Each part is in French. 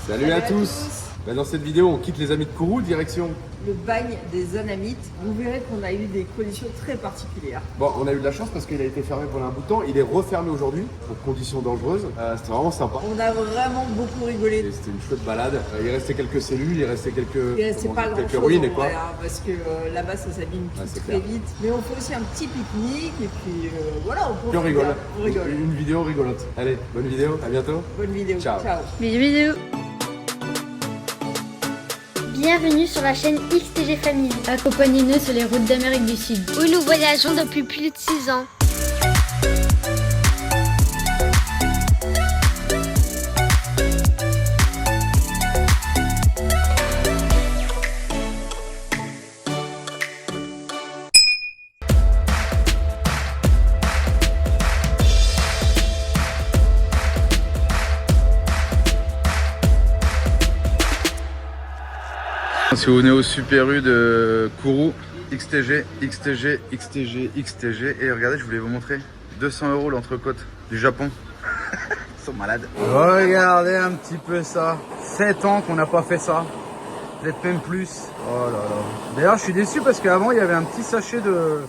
Salut à tous. Dans cette vidéo, on quitte les amis de Kourou, direction. Le bagne des Anamites. Vous verrez qu'on a eu des conditions très particulières. Bon, on a eu de la chance parce qu'il a été fermé pendant un bout de temps. Il est refermé aujourd'hui pour conditions dangereuses. C'était vraiment sympa. On a vraiment beaucoup rigolé. C'était une chouette balade. Il restait quelques cellules, il restait quelques quelques ruines et quoi. Parce que là-bas, ça s'abîme très clair. vite. Mais on fait aussi un petit pique-nique et puis voilà, on Puis on rigole. On rigole. Une vidéo rigolote. Allez, bonne vidéo. À bientôt. Bonne vidéo. Ciao. Bisous. Bienvenue sur la chaîne XTG Family. Accompagnez-nous sur les routes d'Amérique du Sud, où nous voyageons depuis plus de 6 ans. Si vous venez au Super U de Kourou, XTG, XTG, XTG, XTG, et regardez, je voulais vous montrer 200 € l'entrecôte du Japon. Ils sont malades. Regardez un petit peu ça. 7 ans qu'on n'a pas fait ça. Peut-être même plus. Oh là là. D'ailleurs, je suis déçu parce qu'avant, il y avait un petit sachet de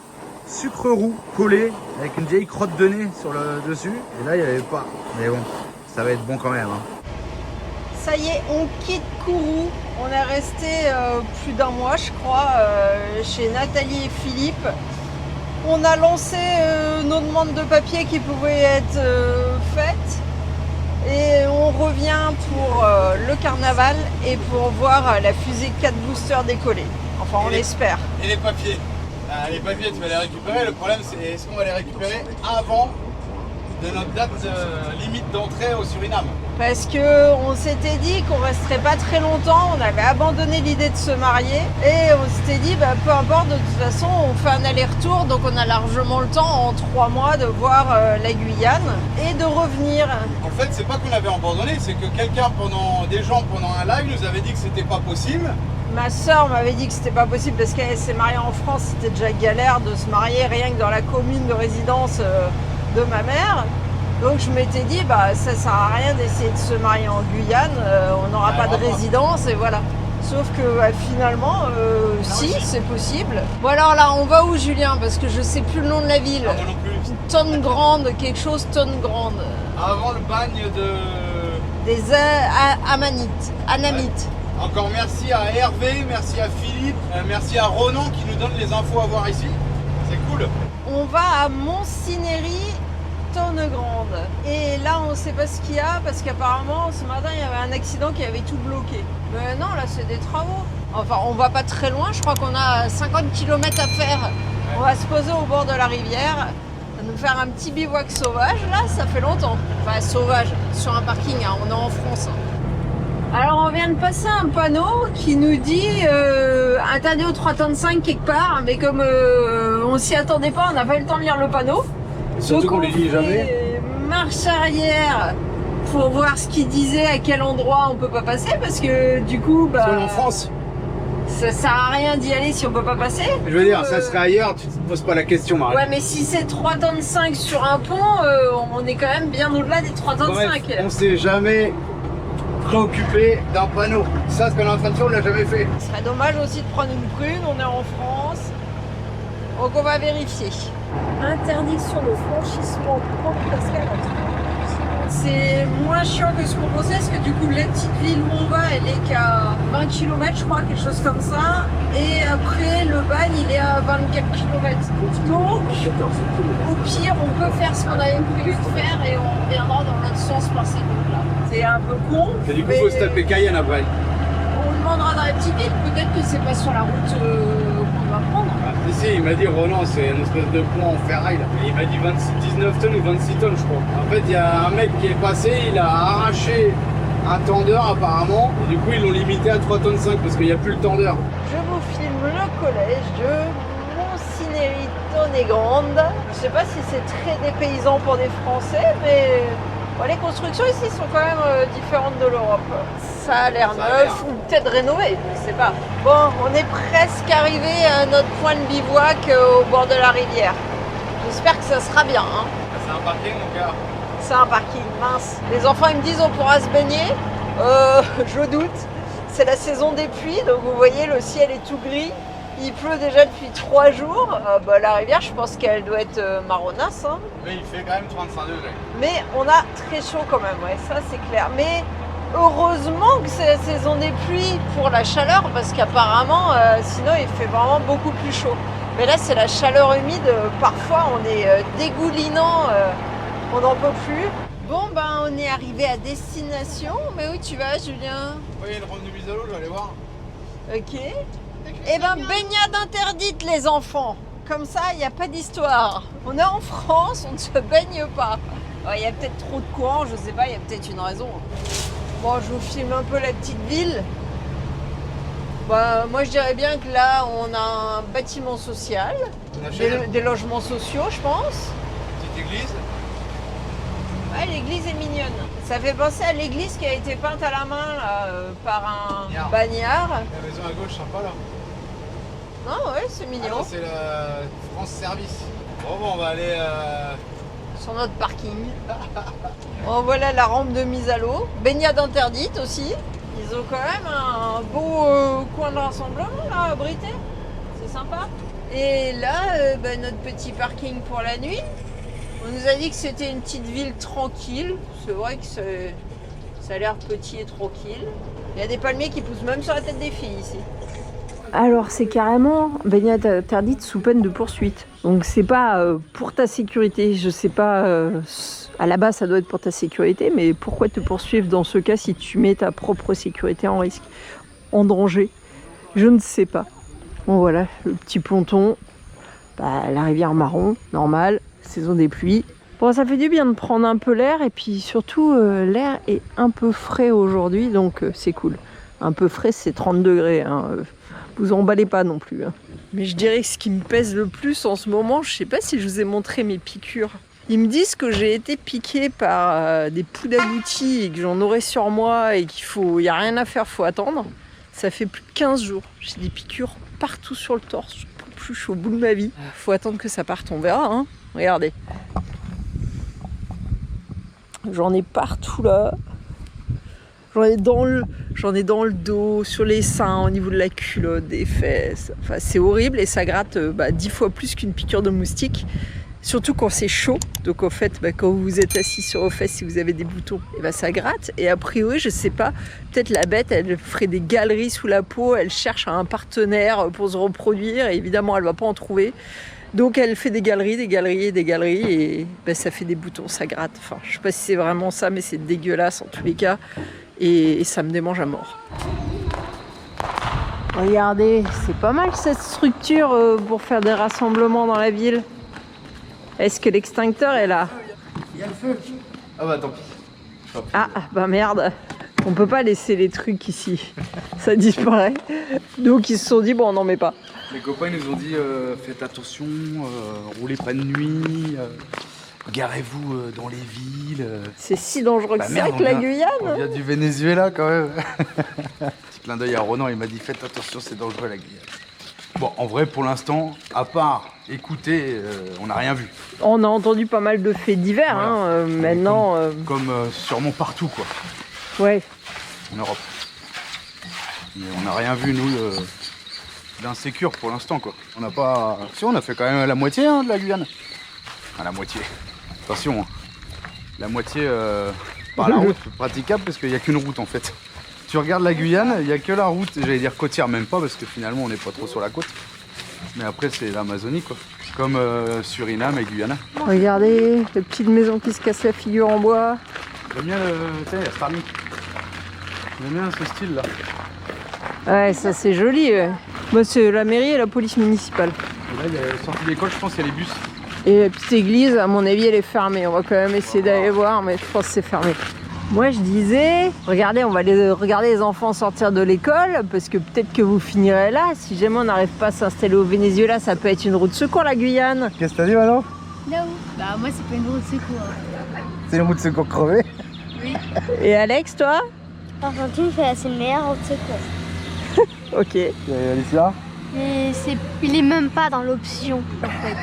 sucre roux collé avec une vieille crotte de nez sur le dessus. Et là, il n'y avait pas. Mais bon, ça va être bon quand même. Hein. Ça y est, on quitte Kourou. On est resté plus d'un mois, je crois, chez Nathalie et Philippe. On a lancé nos demandes de papier qui pouvaient être faites. Et on revient pour le carnaval et pour voir la fusée 4 boosters décoller. Enfin, on l'espère. Et les papiers. Les papiers, tu vas les récupérer. Le problème, c'est est-ce qu'on va les récupérer avant de notre date limite d'entrée au Suriname? Parce qu'on s'était dit qu'on resterait pas très longtemps, on avait abandonné l'idée de se marier et on s'était dit peu importe, de toute façon on fait un aller-retour, donc on a largement le temps en 3 mois de voir la Guyane et de revenir. En fait, c'est pas qu'on avait abandonné, c'est que des gens pendant un live nous avaient dit que c'était pas possible. Ma soeur m'avait dit que c'était pas possible parce qu'elle s'est mariée en France, c'était déjà galère de se marier rien que dans la commune de résidence de ma mère. Donc je m'étais dit, ça sert à rien d'essayer de se marier en Guyane, on n'aura pas de résidence et voilà. Sauf que finalement, si, c'est possible. Bon alors là, on va où Julien? Parce que je sais plus le nom de la ville. Ah, moi non plus. Tonne Grande, quelque chose Tonne Grande. Avant le bagne Des Anamites. Ouais. Encore merci à Hervé, merci à Philippe, merci à Ronan qui nous donne les infos à voir ici. C'est cool. On va à Montsinéry, Tonne Grande. Et là, on ne sait pas ce qu'il y a parce qu'apparemment, ce matin, il y avait un accident qui avait tout bloqué. Mais non, là, c'est des travaux. Enfin, on va pas très loin. Je crois qu'on a 50 km à faire. Ouais. On va se poser au bord de la rivière. On va nous faire un petit bivouac sauvage. Là, ça fait longtemps. Enfin, sauvage, sur un parking. Hein. On est en France. Alors, on vient de passer un panneau qui nous dit interdit au 3 tonnes 5 quelque part. Mais comme on s'y attendait pas, on n'a pas eu le temps de lire le panneau. Surtout qu'on les lit jamais. Marche arrière pour voir ce qu'il disait, à quel endroit on peut pas passer parce que du coup En France. ça sert à rien d'y aller si on peut pas passer. Je veux dire, ça serait ailleurs, tu te poses pas la question, Marie. Ouais, mais si c'est 3 tonnes 5 sur un pont, on est quand même bien au-delà des 3 tonnes 5. On s'est jamais préoccupé d'un panneau. Ça, ce qu'on est en train de faire, on l'a jamais fait. Ce serait dommage aussi de prendre une prune, on est en France. Donc on va vérifier. Interdiction de franchissement Pont Pascal. C'est moins chiant que ce qu'on pensait parce que du coup la petite ville où on va elle est qu'à 20 km je crois, quelque chose comme ça. Et après le bagne il est à 24 km. Donc au pire on peut faire ce qu'on avait prévu de faire et on reviendra dans l'autre sens par ces routes là. C'est un peu con. Et du coup, il faut se taper Cayenne après. On demandera dans la petite ville, peut-être que c'est pas sur la route qu'on va prendre. Ici, il m'a dit, Ronan, c'est une espèce de pont en ferraille. Là. Il m'a dit 19 tonnes ou 26 tonnes, je crois. En fait, il y a un mec qui est passé, il a arraché un tendeur apparemment. Et du coup, ils l'ont limité à 3 tonnes 5 parce qu'il n'y a plus le tendeur. Je vous filme le collège de Montsinéry Tonne Grande. Je sais pas si c'est très dépaysant pour des Français, mais bon, les constructions ici sont quand même différentes de l'Europe. Ça a l'air neuf ou peut-être rénové, je sais pas. Bon, on est presque arrivé à notre point de bivouac au bord de la rivière. J'espère que ça sera bien. Hein. C'est un parking, mon gars. C'est un parking mince. Les enfants ils me disent on pourra se baigner. Je doute. C'est la saison des pluies, donc vous voyez, le ciel est tout gris. Il pleut déjà depuis 3 jours. La rivière, je pense qu'elle doit être marronasse. Hein. Mais il fait quand même 35 degrés. Mais on a très chaud quand même, ouais, ça c'est clair. Mais heureusement que c'est la saison des pluies pour la chaleur, parce qu'apparemment, sinon il fait vraiment beaucoup plus chaud. Mais là, c'est la chaleur humide. Parfois, on est dégoulinant, on n'en peut plus. Bon, ben, on est arrivé à destination. Mais où tu vas, Julien? Oui, il y a une ronde de mise à l'eau, je vais aller voir. Ok. Eh ben, baignade interdite, les enfants. Comme ça, il n'y a pas d'histoire. On est en France, on ne se baigne pas. Il y a peut-être trop de courant, je sais pas, il y a peut-être une raison. Bon, je vous filme un peu la petite ville. Moi, je dirais bien que là, on a un bâtiment social, des logements sociaux, je pense. Petite église. Ouais, l'église est mignonne. Ça fait penser à l'église qui a été peinte à la main là, par un bagnard. La maison à gauche, sympa là. Non, ouais, c'est mignon. Ah non, c'est la France Service. Bon, on va aller... Sur notre parking. Bon, voilà la rampe de mise à l'eau. Baignade interdite aussi. Ils ont quand même un beau coin de rassemblement là, abrité. C'est sympa. Et là, notre petit parking pour la nuit. On nous a dit que c'était une petite ville tranquille. C'est vrai que ça a l'air petit et tranquille. Il y a des palmiers qui poussent même sur la tête des filles ici. Alors c'est carrément baignade interdite sous peine de poursuite. Donc c'est pas pour ta sécurité. Je sais pas, à la base ça doit être pour ta sécurité, mais pourquoi te poursuivre dans ce cas si tu mets ta propre sécurité en risque, en danger? Je ne sais pas. Bon voilà, le petit ponton, la rivière marron, normal, saison des pluies. Bon, ça fait du bien de prendre un peu l'air et puis surtout l'air est un peu frais aujourd'hui, donc c'est cool. Un peu frais, c'est 30 degrés. Hein. Vous emballez pas non plus. Hein. Mais je dirais que ce qui me pèse le plus en ce moment, je sais pas si je vous ai montré mes piqûres. Ils me disent que j'ai été piquée par des poux d'agoutis et que j'en aurai sur moi et qu'il y a rien à faire, faut attendre. Ça fait plus de 15 jours. J'ai des piqûres partout sur le torse. Je peux plus, je suis au bout de ma vie. Faut attendre que ça parte, on verra. Hein. Regardez. J'en ai partout là. J'en ai dans le dos, sur les seins, au niveau de la culotte, des fesses. Enfin, c'est horrible et ça gratte 10 fois plus qu'une piqûre de moustique. Surtout quand c'est chaud. Donc en fait, quand vous êtes assis sur vos fesses, si vous avez des boutons, ça gratte. Et a priori, je sais pas, peut-être la bête, elle ferait des galeries sous la peau, elle cherche un partenaire pour se reproduire. Et évidemment, elle va pas en trouver. Donc elle fait des galeries et ça fait des boutons, ça gratte. Enfin, je sais pas si c'est vraiment ça, mais c'est dégueulasse en tous les cas. Et ça me démange à mort. Regardez, c'est pas mal cette structure pour faire des rassemblements dans la ville. Est-ce que l'extincteur est là? Il y a le feu. Ah bah tant pis. Ah bah merde. On peut pas laisser les trucs ici. Ça disparaît. Donc ils se sont dit, bon, on n'en met pas. Les copains nous ont dit faites attention, roulez pas de nuit, garez-vous dans les villes. C'est si dangereux que ça que la Guyane. On vient du Venezuela quand même. Petit clin d'œil à Ronan, il m'a dit faites attention, c'est dangereux la Guyane. Bon, en vrai, pour l'instant, à part écouter, on n'a rien vu. On a entendu pas mal de faits divers, voilà. Hein, maintenant. Comme sûrement partout, quoi. Ouais. En Europe. Mais on n'a rien vu, nous, d'insécure pour l'instant, quoi. On n'a pas. Si, on a fait quand même la moitié de la Guyane. Enfin, la moitié. Attention, hein. La moitié par la route praticable, parce qu'il n'y a qu'une route en fait. Tu regardes la Guyane, il n'y a que la route, j'allais dire côtière, même pas, parce que finalement on n'est pas trop sur la côte. Mais après c'est l'Amazonie quoi, comme Suriname et Guyana. Regardez, les petites maisons qui se cassent la figure en bois. J'aime bien la Starlink. J'aime bien ce style là. Ouais, ça c'est joli. Ouais. Moi c'est la mairie et la police municipale. Et là il y a la sortie d'école, je pense qu'il y a les bus. Et la petite église, à mon avis elle est fermée. On va quand même essayer d'aller voir, mais je pense que c'est fermé. Moi je disais, regardez, on va regarder les enfants sortir de l'école, parce que peut-être que vous finirez là. Si jamais on n'arrive pas à s'installer au Venezuela, ça peut être une route de secours la Guyane. Qu'est-ce que t'as dit Manon? Là où? Bah moi c'est pas une route de secours. C'est une route de secours crevée? Oui. Et Alex, toi? Argentine c'est une meilleure route de secours. Ok. Alicia? Mais il est même pas dans l'option en fait.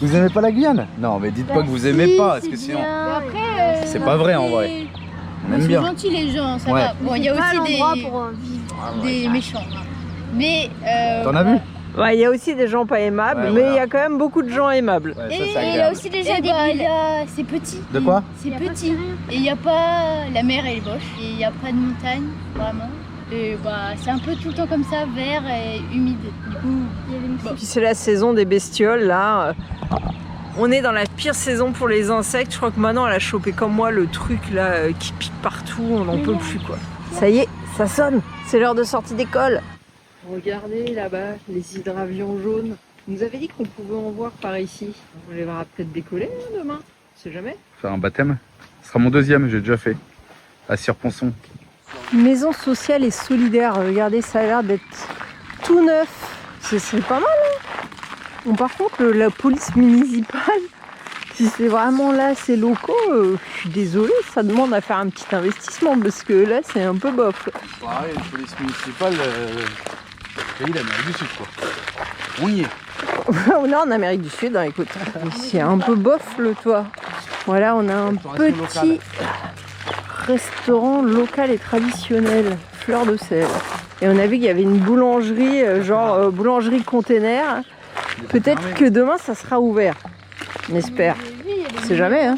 Vous aimez pas la Guyane? Non mais dites pas que vous aimez pas, parce que sinon... Après, c'est pas vrai en vrai. On aime Ils bien. sont gentils les gens, ça Ouais. va. Bon, il y a Pas aussi l'endroit pour vivre. des méchants. hein. Mais T'en as vu? Ouais, il y a aussi des gens pas aimables, Ouais, mais voilà. il y a quand même beaucoup de gens aimables. Ouais, et ça, c'est il y a agréable. aussi des gens débiles. C'est petit. De quoi? C'est petit. Et il n'y a pas la mer, elle est moche. Et il n'y a pas de montagne, vraiment. Et bah, c'est un peu tout le temps comme ça, vert et humide. Du coup, il y a des moustiques. Puis c'est la saison des bestioles là. On est dans la pire saison pour les insectes. Je crois que maintenant elle a chopé comme moi le truc là qui pique partout. On n'en peut plus quoi. Ça y est, ça sonne. C'est l'heure de sortie d'école. Regardez là-bas les hydravions jaunes. On nous avait dit qu'on pouvait en voir par ici. On les verra peut-être décoller demain. On sait jamais. Faire un baptême. Ce sera mon deuxième, j'ai déjà fait. À Cirponçon. Maison sociale et solidaire. Regardez, ça a l'air d'être tout neuf. C'est pas mal. Hein. Bon, par contre, la police municipale, si c'est vraiment là ces locaux, je suis désolée, ça demande à faire un petit investissement parce que là, c'est un peu bof. Pareil, la police municipale, pays d'Amérique du Sud quoi. On y est. On est en Amérique du Sud, hein, écoute. C'est un peu bof le toit. Voilà, on a un petit restaurant local et traditionnel, Fleur de Sel. Et on a vu qu'il y avait une boulangerie, boulangerie container. Peut-être que demain ça sera ouvert. On espère. On sait jamais, hein.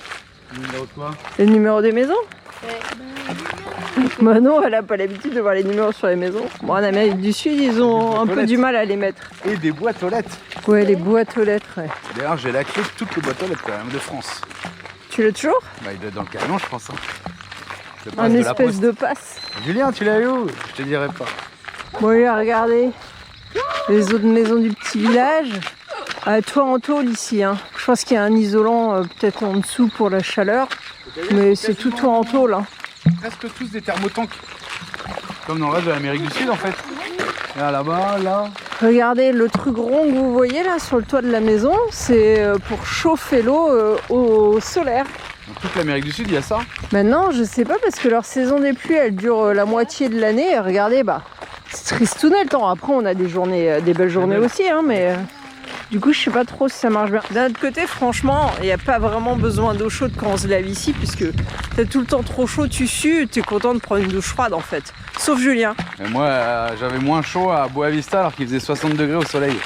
Numéro de quoi? Le numéro des maisons? Bah non, elle a pas l'habitude de voir les numéros sur les maisons. Bon, en Amérique du Sud, ils ont un peu du mal à les mettre. Et des boîtes aux lettres. Ouais, les boîtes aux lettres, ouais. D'ailleurs, j'ai la clé de toutes les boîtes aux lettres quand même de France. Tu l'as toujours? Bah, il doit être dans le camion, je pense. Hein. Le passe Un de la espèce poste. de passe. Julien, tu l'as eu où? Je te dirai pas. Bon, regardez les autres maisons du petit village. Toit en tôle ici, hein. Je pense qu'il y a un isolant peut-être en dessous pour la chaleur. Mais c'est tout toit en tôle, hein. Presque tous des thermotanks. Comme dans le reste de l'Amérique du Sud en fait. Là-bas, là. Regardez, le truc rond que vous voyez là sur le toit de la maison, c'est pour chauffer l'eau au solaire. Dans toute l'Amérique du Sud, il y a ça. Maintenant, je sais pas parce que leur saison des pluies, elle dure la moitié de l'année. Et regardez, bah, c'est tristounet le temps. Après, on a des journées, des belles journées aussi, hein, mais du coup, je sais pas trop si ça marche bien. D'un autre côté, franchement, il n'y a pas vraiment besoin d'eau chaude quand on se lave ici, puisque t'as tout le temps trop chaud, tu sues, t'es content de prendre une douche froide en fait. Sauf Julien. Et moi, j'avais moins chaud à Boavista alors qu'il faisait 60 degrés au soleil.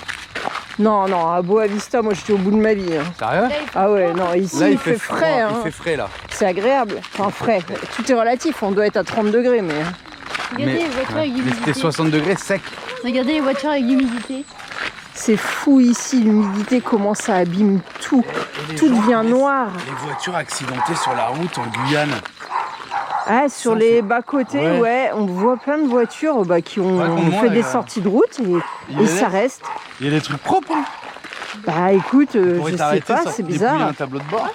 Non, non, à Boavista, moi j'étais au bout de ma vie. Hein. Sérieux? Ah ouais, non, ici Là, il fait frais. Hein. Il fait frais là. C'est agréable. Enfin, frais. Tout est relatif, on doit être à 30 degrés, mais. Regardez les voitures avec mais c'était l'humidité. 60 degrés sec. Regardez les voitures avec l'humidité. C'est fou ici, l'humidité, comment ça abîme tout. Tout devient noir. Les voitures accidentées sur la route en Guyane. Ah, sur les bas-côtés, ouais, on voit plein de voitures qui ont fait des sorties de route et ça reste. Il y a des trucs propres. Hein. Bah écoute, je sais pas, c'est bizarre. Un tableau de bord.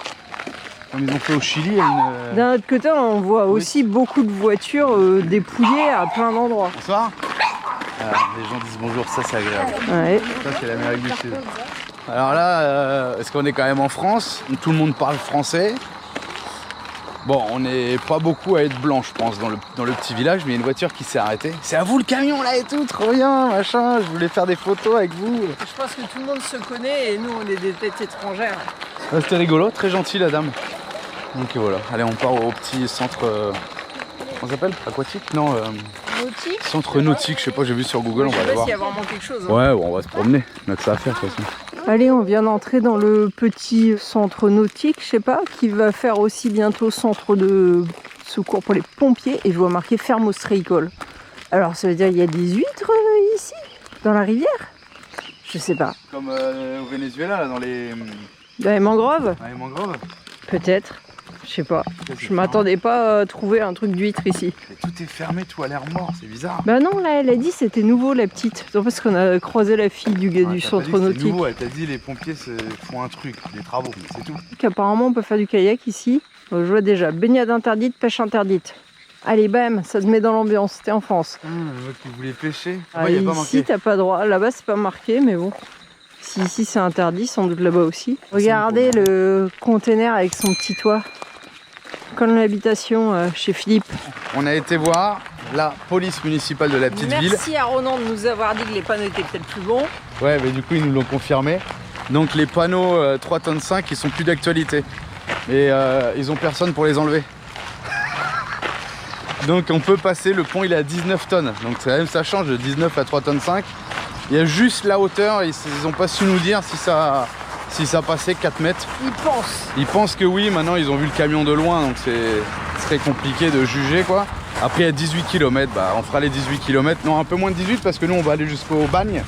Comme ils ont fait au Chili. Il y a une... D'un autre côté, on voit aussi beaucoup de voitures dépouillées à plein d'endroits. Bonsoir. Les gens disent bonjour, ça c'est agréable. Ouais. Ça c'est l'Amérique du Sud. Alors là, est-ce qu'on est quand même en France? Tout le monde parle français. Bon, on n'est pas beaucoup à être blanc, je pense, dans le petit village, mais il y a une voiture qui s'est arrêtée. C'est à vous le camion là et tout, trop bien, machin. Je voulais faire des photos avec vous. Je pense que tout le monde se connaît et nous on est des têtes étrangères. C'était rigolo, très gentil la dame. Donc voilà, allez on part au petit centre, comment ça s'appelle? Aquatique? Non, Nautique. centre nautique, je sais pas, j'ai vu sur Google, on va aller Je sais pas voir. s'il y a vraiment quelque chose. Hein. Ouais, bon, on va se promener, on a que ça à faire de toute façon. Allez, on vient d'entrer dans le petit centre nautique, je sais pas, qui va faire aussi bientôt centre de secours pour les pompiers et je vois marqué ferme ostréicole. Alors ça veut dire qu'il y a des huîtres ici, dans la rivière? Je sais pas. Comme au Venezuela, là, dans les mangroves? mangroves. Peut-être. Je sais pas. Je m'attendais pas à trouver un truc d'huître ici. Et tout est fermé, tout a l'air mort, c'est bizarre. Bah non, là elle a dit c'était nouveau la petite. C'est parce qu'on a croisé la fille du gars du t'as centre pas dit que c'était nautique. nouveau, elle t'a dit les pompiers font un truc, des travaux, c'est tout. Apparemment on peut faire du kayak ici. Je vois déjà baignade interdite, pêche interdite. Allez bam, ça te met dans l'ambiance, t'es en France. Moi qui voulais pêcher. Ah, Ouais, il y a pas ici marqué. t'as pas droit, là-bas c'est pas marqué mais bon. Si ici c'est interdit, sans doute là-bas aussi. Regardez le container avec son petit toit. Comme l'habitation chez Philippe. On a été voir la police municipale de la petite ville. Merci à Ronan de nous avoir dit que les panneaux étaient peut-être plus bons. Ouais, mais du coup ils nous l'ont confirmé. Donc les panneaux 3,5 tonnes, ils sont plus d'actualité. Et ils ont personne pour les enlever. Donc on peut passer, le pont il est à 19 tonnes. Donc quand même ça change de 19 à 3 tonnes 5. Il y a juste la hauteur, ils n'ont pas su nous dire si ça passait 4 mètres. Ils pensent que oui, maintenant ils ont vu le camion de loin, donc c'est très compliqué de juger quoi. Après il y a 18 km, bah on fera les 18 km, non un peu moins de 18 parce que nous on va aller jusqu'au Bagne,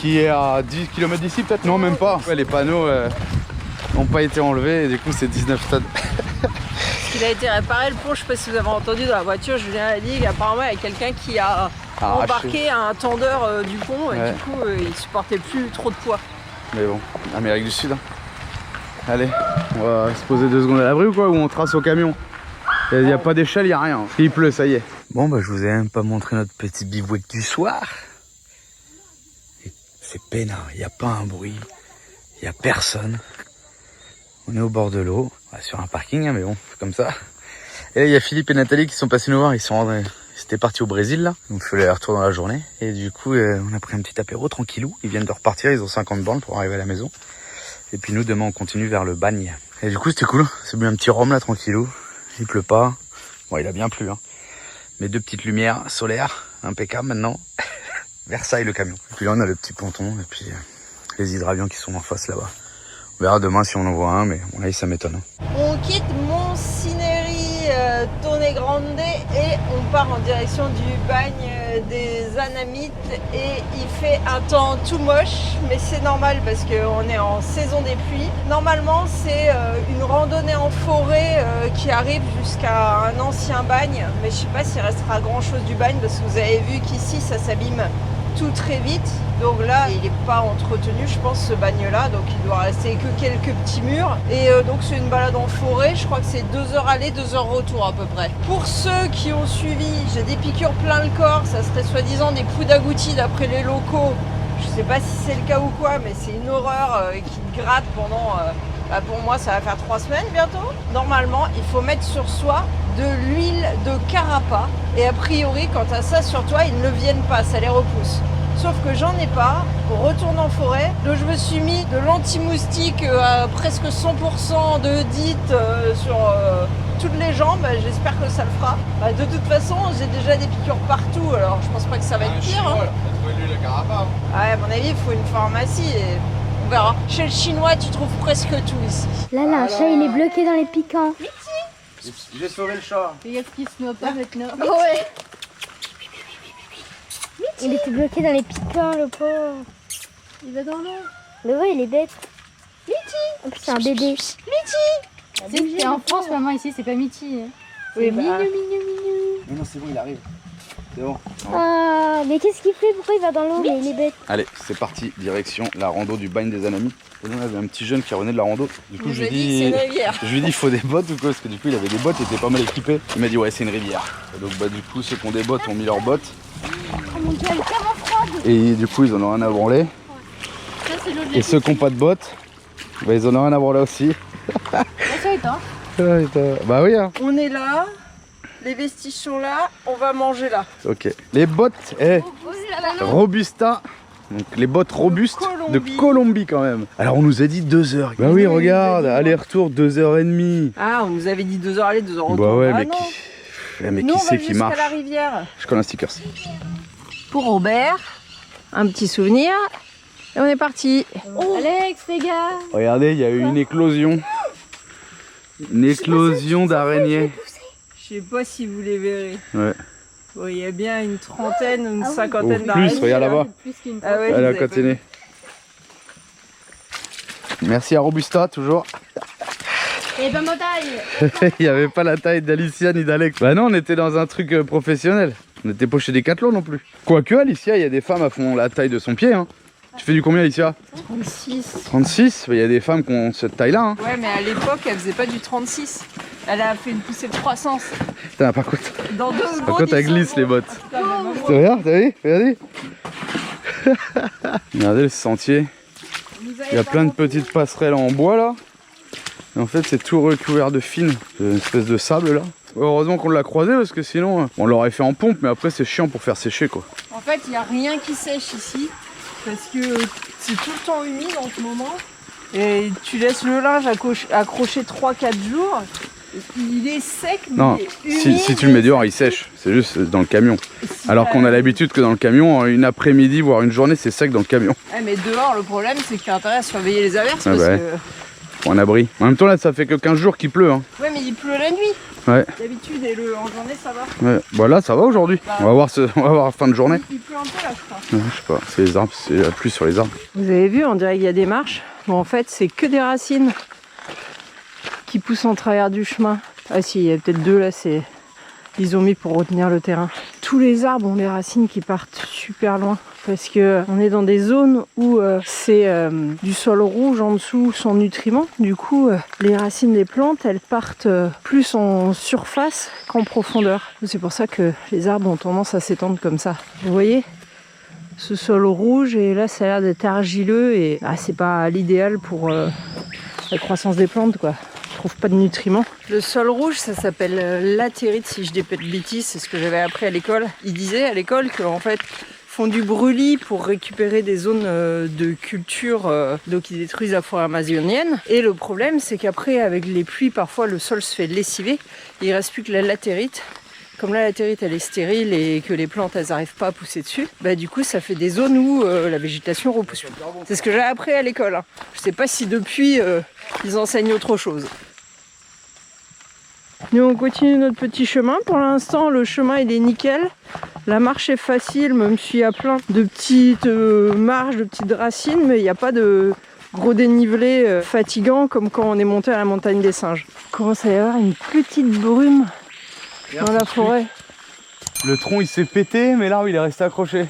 qui est à 10 km d'ici peut-être, non même pas. Ouais, les panneaux n'ont pas été enlevés et du coup c'est 19 tonnes. Il a été réparé le pont, je sais pas si vous avez entendu dans la voiture, Julien a dit qu'apparemment il y a quelqu'un qui a embarqué un tendeur du pont et du coup il supportait plus trop de poids. Mais bon, Amérique du Sud. Hein. Allez, on va se poser 2 secondes à l'abri ou quoi, ou on trace au camion. Il n'y a pas d'échelle, il n'y a rien. Il pleut, ça y est. Bon bah je vous ai même pas montré notre petit bivouac du soir. C'est peinard, il n'y a pas un bruit, il n'y a personne. On est au bord de l'eau, sur un parking, hein, mais bon, c'est comme ça. Et là, il y a Philippe et Nathalie qui sont passés nous voir, ils étaient partis au Brésil là, donc il fallait les retour dans la journée. Et du coup, on a pris un petit apéro tranquillou, ils viennent de repartir, ils ont 50 bornes pour arriver à la maison. Et puis nous, demain, on continue vers le Bagne. Et du coup, c'était cool, c'est bien un petit rhum là, tranquillou. Il pleut pas, bon, il a bien plu, hein. Mais 2 petites lumières solaires, impeccable maintenant. Versailles le camion. Et puis là, on a le petit ponton, et puis les hydravions qui sont en face là-bas. On verra demain si on en voit un, mais bon, là, ça m'étonne. On quitte Monsineri Tonne Grande et on part en direction du Bagne des Anamites et il fait un temps tout moche, mais c'est normal parce qu'on est en saison des pluies. Normalement, c'est une randonnée en forêt qui arrive jusqu'à un ancien bagne, mais je sais pas s'il restera grand chose du bagne parce que vous avez vu qu'ici, ça s'abîme tout très vite. Donc là, il n'est pas entretenu, je pense, ce bagne-là. Donc il doit rester que quelques petits murs. Et donc c'est une balade en forêt. Je crois que c'est 2 heures aller, 2 heures retour à peu près. Pour ceux qui ont suivi, j'ai des piqûres plein le corps. Ça serait soi-disant des poux d'agoutis d'après les locaux. Je sais pas si c'est le cas ou quoi, mais c'est une horreur qui te gratte pendant... pour moi, ça va faire 3 semaines bientôt. Normalement, il faut mettre sur soi de l'huile de carapa. Et a priori, quand tu as ça sur toi, ils ne viennent pas, ça les repousse. Sauf que j'en ai pas, on retourne en forêt. Donc je me suis mis de l'anti-moustique à presque 100% de DIT sur toutes les jambes. J'espère que ça le fera. De toute façon, j'ai déjà des piqûres partout, alors je pense pas que ça va être pire. Hein. Ouais, à mon avis, il faut une pharmacie et on verra. Chez le chinois, tu trouves presque tout ici. Là, un chat, il est bloqué dans les piquants. J'ai sauvé le chat. Il y a ce qui se noie pas maintenant. Oh ouais. Il était bloqué dans les piquants, le pauvre. Il va dans l'eau. Mais ouais, il est bête. Mitty. En plus, c'est un bébé. Mitty. C'est en France, maman, ici, c'est pas Mitty. Oui, mignon. Mais non, c'est bon, il arrive. C'est bon. Ah, mais qu'est-ce qu'il fait? Pourquoi il va dans l'eau? Mais il est bête. Allez, c'est parti, direction la rando du Bagne des Anamites. Et là, on avait un petit jeune qui revenait de la rando. Du coup, je lui ai dit, il faut des bottes ou quoi? Parce que du coup, il avait des bottes, il était pas mal équipé. Il m'a dit, ouais, c'est une rivière. Et donc, du coup, ceux qui ont des bottes ont mis leurs bottes. Oh mon dieu, elle est tellement froide. Et du coup, ils en ont rien à branler. Ça, c'est l'eau de Et ceux qui n'ont pas de bottes, bah, ils en ont rien à branler aussi. Ça éteint. Bah oui, hein. On est là, les vestiges sont là, on va manger là. Ok. Les bottes, Robusta. Donc les bottes robustes de Colombie quand même. Alors on nous a dit 2 heures. Bah oui, regarde, aller-retour 2h30. Ah, on nous avait dit 2 heures aller, 2 heures retour. Bah ouais, ah, mais qui c'est qui marche? La rivière. Je connais un sticker. Pour Robert, un petit souvenir. Et on est parti. Oh. Alex, les gars. Regardez, il y a eu une éclosion. Une éclosion d'araignées. Je sais pas si vous les verrez. Ouais. Bon, il y a bien une trentaine, une oui. cinquantaine Au d'araignées. plus, regarde là-bas. Ah ouais, Allez, continue. Merci à Robusta, toujours. Et ben ma taille. Il n'y avait pas la taille d'Alicia ni d'Alex. Bah non, on était dans un truc professionnel. On n'était pas chez Decathlon non plus. Quoique, Alicia, il y a des femmes à font la taille de son pied. Hein. Tu fais du combien, Alicia? 36. 36? Il y a des femmes qui ont cette taille-là. Hein. Ouais, mais à l'époque, elle faisait pas du 36. Elle a fait une poussée de croissance. Putain, par contre, Dans 2 secondes. par contre, elle glisse les bottes. Oh. Regarde, t'as vu? Regardez. Regardez le sentier. Il y a plein de petites passerelles en bois là. Et en fait, c'est tout recouvert de fines. C'est une espèce de sable là. Heureusement qu'on l'a croisé parce que sinon, on l'aurait fait en pompe, mais après, c'est chiant pour faire sécher quoi. En fait, il n'y a rien qui sèche ici. Parce que c'est tout le temps humide en ce moment. Et tu laisses le linge accroché 3-4 jours. Il est sec, mais Non, il est humide. si tu le mets dehors, il sèche. C'est juste dans le camion. Alors qu'on a l'habitude que dans le camion, une après-midi, voire une journée, c'est sec dans le camion. Ouais, mais dehors, le problème, c'est que tu as intérêt à surveiller les averses Ah parce bah ouais. que... Pour un abri. En même temps, là, ça fait que 15 jours qu'il pleut. Hein. Ouais, mais il pleut la nuit. Ouais. D'habitude, et en journée, ça va. Ouais. Bah là, ça va aujourd'hui. On va voir la fin de journée. Il pleut un peu là, je crois. Ouais, je sais pas, c'est les arbres, c'est la pluie sur les arbres. Vous avez vu, on dirait qu'il y a des marches. Bon, en fait, c'est que des racines qui poussent en travers du chemin. Ah si, il y a peut-être deux là, ils ont mis pour retenir le terrain. Tous les arbres ont des racines qui partent super loin parce que on est dans des zones où c'est du sol rouge en dessous sans nutriments. Du coup, les racines des plantes, elles partent plus en surface qu'en profondeur. C'est pour ça que les arbres ont tendance à s'étendre comme ça. Vous voyez ? Ce sol rouge, et là ça a l'air d'être argileux et c'est pas l'idéal pour la croissance des plantes quoi. Je trouve pas de nutriments. Le sol rouge, ça s'appelle latérite si je dis pas de bêtises, c'est ce que j'avais appris à l'école. Ils disaient à l'école qu'en fait font du brûlis pour récupérer des zones de culture donc qui détruisent la forêt amazonienne. Et le problème c'est qu'après avec les pluies parfois le sol se fait lessiver, il reste plus que la latérite. Comme la latérite elle est stérile et que les plantes elles n'arrivent pas à pousser dessus, bah du coup ça fait des zones où la végétation repousse. C'est ce que j'ai appris à l'école. Hein. Je sais pas si depuis ils enseignent autre chose. Nous on continue notre petit chemin. Pour l'instant le chemin il est nickel. La marche est facile, même s'il y a plein de petites marches, de petites racines, mais il n'y a pas de gros dénivelé fatigant comme quand on est monté à la montagne des singes. Il commence à y avoir une petite brume dans la forêt. Le tronc il s'est pété, mais là il est resté accroché.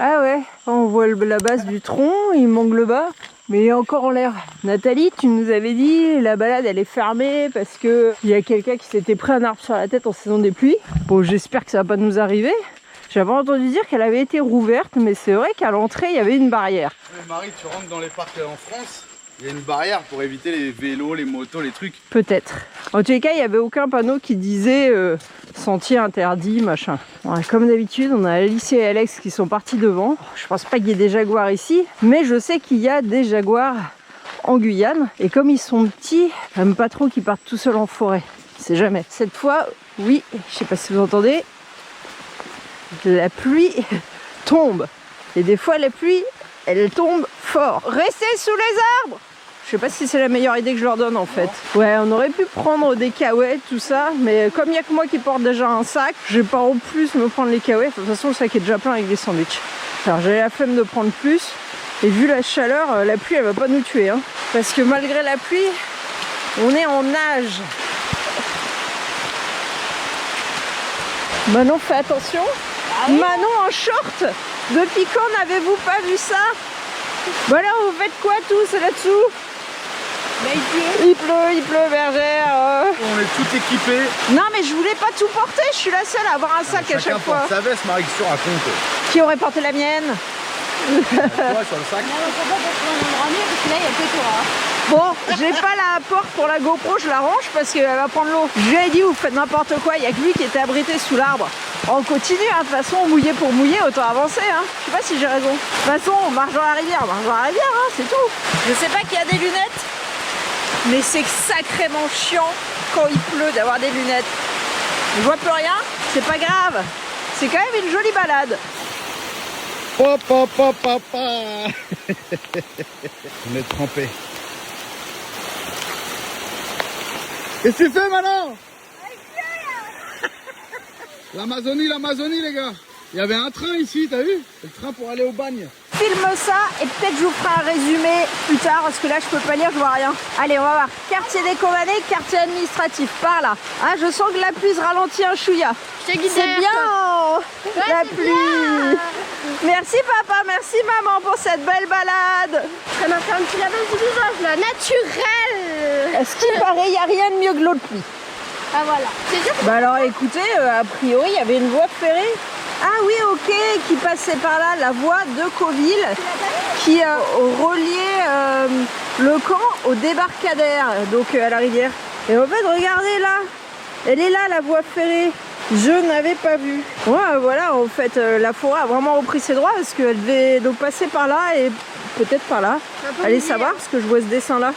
Ah ouais, on voit la base du tronc, il manque le bas, mais il est encore en l'air. Nathalie, tu nous avais dit la balade elle est fermée parce que il y a quelqu'un qui s'était pris un arbre sur la tête en saison des pluies. Bon, j'espère que ça va pas nous arriver. J'avais entendu dire qu'elle avait été rouverte, mais c'est vrai qu'à l'entrée il y avait une barrière. Mais Marie, tu rentres dans les parcs en France, il y a une barrière pour éviter les vélos, les motos, les trucs. Peut-être. En tous les cas, il n'y avait aucun panneau qui disait sentier interdit, machin. Ouais, comme d'habitude, on a Alice et Alex qui sont partis devant. Je pense pas qu'il y ait des jaguars ici, mais je sais qu'il y a des jaguars en Guyane. Et comme ils sont petits, j'aime pas trop qu'ils partent tout seuls en forêt. C'est jamais. Cette fois, oui, je sais pas si vous entendez, la pluie tombe. Et des fois, la pluie, elle tombe fort. Restez sous les arbres! Je sais pas si c'est la meilleure idée que je leur donne en fait. Ouais, on aurait pu prendre des cahuètes, tout ça, mais comme il n'y a que moi qui porte déjà un sac, je vais pas en plus me prendre les cahuètes. De toute façon, le sac est déjà plein avec des sandwichs. Alors j'avais la flemme de prendre plus, et vu la chaleur, la pluie elle va pas nous tuer. Hein. Parce que malgré la pluie, on est en nage. Manon, fais attention. Manon en short. Depuis quand n'avez-vous pas vu ça? Bah alors vous faites quoi tous là-dessous? Bah il pleut bergère. On est tout équipés. Non mais je voulais pas tout porter, je suis la seule à avoir un sac à chaque fois. Chacun porte sa veste, Marie, qui se raconte. Qui aurait porté la mienne? Toi sur le sac. Bon, j'ai pas la porte pour la GoPro, je la range parce qu'elle va prendre l'eau. Je lui ai dit, vous faites n'importe quoi, il y a que lui qui était abrité sous l'arbre. On continue, hein. De toute façon, mouiller pour mouiller, autant avancer. Hein. Je sais pas si j'ai raison. De toute façon, on marche dans la rivière, hein, c'est tout. Je sais pas qui a des lunettes, mais c'est sacrément chiant quand il pleut d'avoir des lunettes. Je vois plus rien, c'est pas grave. C'est quand même une jolie balade. On est trempés. Qu'est-ce que tu fais maintenant? L'Amazonie, les gars. Il y avait un train ici, t'as vu? Le train pour aller au bagne. Filme ça et peut-être je vous ferai un résumé plus tard parce que là je peux pas lire, je vois rien. Allez, on va voir. Quartier des condamnés, quartier administratif, par là. Ah, je sens que la pluie se ralentit un chouïa. C'est bien la pluie. Merci papa, merci maman pour cette belle balade. Ça m'a fait un petit lavage du visage là, naturel. À ce qui paraît, il n'y a rien de mieux que l'eau de pluie. Ah voilà. C'est sûr. Bah alors écoutez, a priori il y avait une voie ferrée. Ah oui, ok, qui passait par là, la voie de Cauville, qui reliait le camp au débarcadère, donc à la rivière. Et en fait, regardez là, elle est là la voie ferrée. Je n'avais pas vu. Ouais, voilà, en fait, la forêt a vraiment repris ses droits parce qu'elle devait donc passer par là et peut-être par là. Allez savoir, parce que je vois ce dessin-là.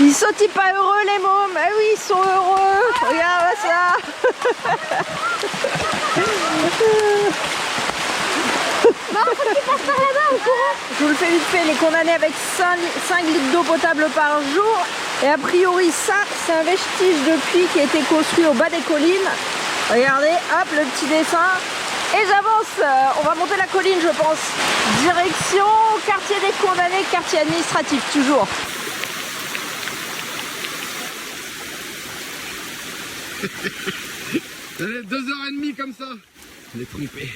Ils sont-ils pas heureux, les mômes? Ah oui, ils sont heureux. Regarde ça. Non, faut que tu passes par là-bas au courant. Je vous le fais vite fait, les condamnés avec 5 litres d'eau potable par jour. Et a priori, ça, c'est un vestige de puits qui a été construit au bas des collines. Regardez, hop, le petit dessin. Et j'avance, on va monter la colline, je pense. Direction quartier des condamnés, quartier administratif, toujours. Ça va être 2h30 comme ça. Je l'ai trompé.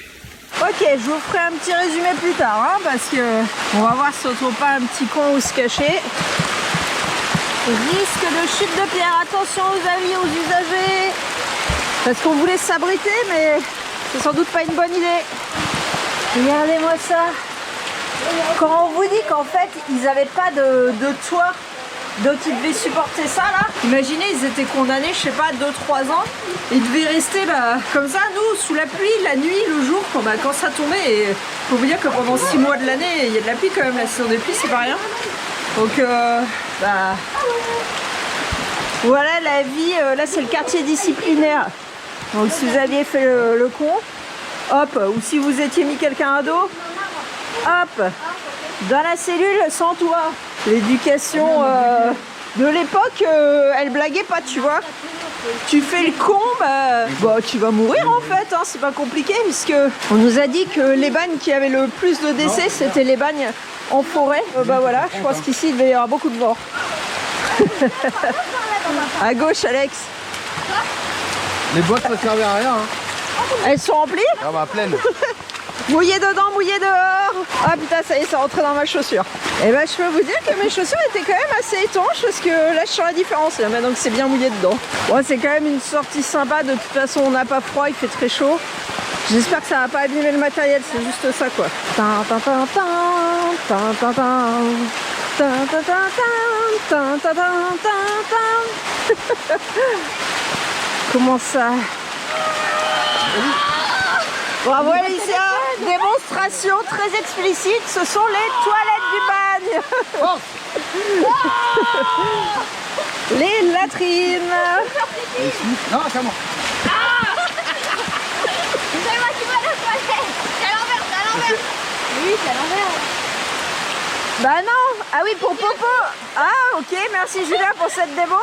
Ok, je vous ferai un petit résumé plus tard, hein, parce que on va voir si on trouve pas un petit coin où se cacher. Risque de chute de pierre, attention aux avis, aux usagers. Parce qu'on voulait s'abriter, mais c'est sans doute pas une bonne idée. Regardez-moi ça. Quand on vous dit qu'en fait, ils n'avaient pas de toit, donc ils devaient supporter ça là. Imaginez, ils étaient condamnés, je sais pas, 2-3 ans. Ils devaient rester comme ça, nous, sous la pluie, la nuit, le jour, quand ça tombait. Et faut vous dire que pendant 6 mois de l'année, il y a de la pluie quand même, la saison des pluies, c'est pas rien. Donc, voilà la vie. Là, c'est le quartier disciplinaire. Donc, si vous aviez fait le con, hop, ou si vous étiez mis quelqu'un à dos, hop, dans la cellule sans toit. L'éducation de l'époque, elle blaguait pas, tu vois. Tu fais le con, tu vas mourir en fait, hein, c'est pas compliqué, puisque on nous a dit que les bagnes qui avaient le plus de décès, c'était les bagnes en forêt. Voilà, je pense qu'ici il devait y avoir beaucoup de vent. À gauche, Alex. Les boîtes ne servaient à rien. Hein. Elles sont remplies? Ah bah pleine. Mouillé dedans, mouillé dehors. Ah putain, ça y est, c'est rentré dans ma chaussure. Et je peux vous dire que mes chaussures étaient quand même assez étanches parce que là je sens la différence là, maintenant que c'est bien mouillé dedans. Ouais, c'est quand même une sortie sympa, de toute façon on n'a pas froid, il fait très chaud. J'espère que ça va pas abîmer le matériel, c'est juste ça quoi. Comment ça? Bravo Alicia. Démonstration très explicite, ce sont les toilettes du bagne. Les latrines. Non, c'est à moi. C'est moi qui vais à la toilette. C'est à l'envers, c'est à l'envers. Oui, c'est à l'envers. Bah non. Ah oui, pour Popo. Ah ok, merci Julia pour cette démo.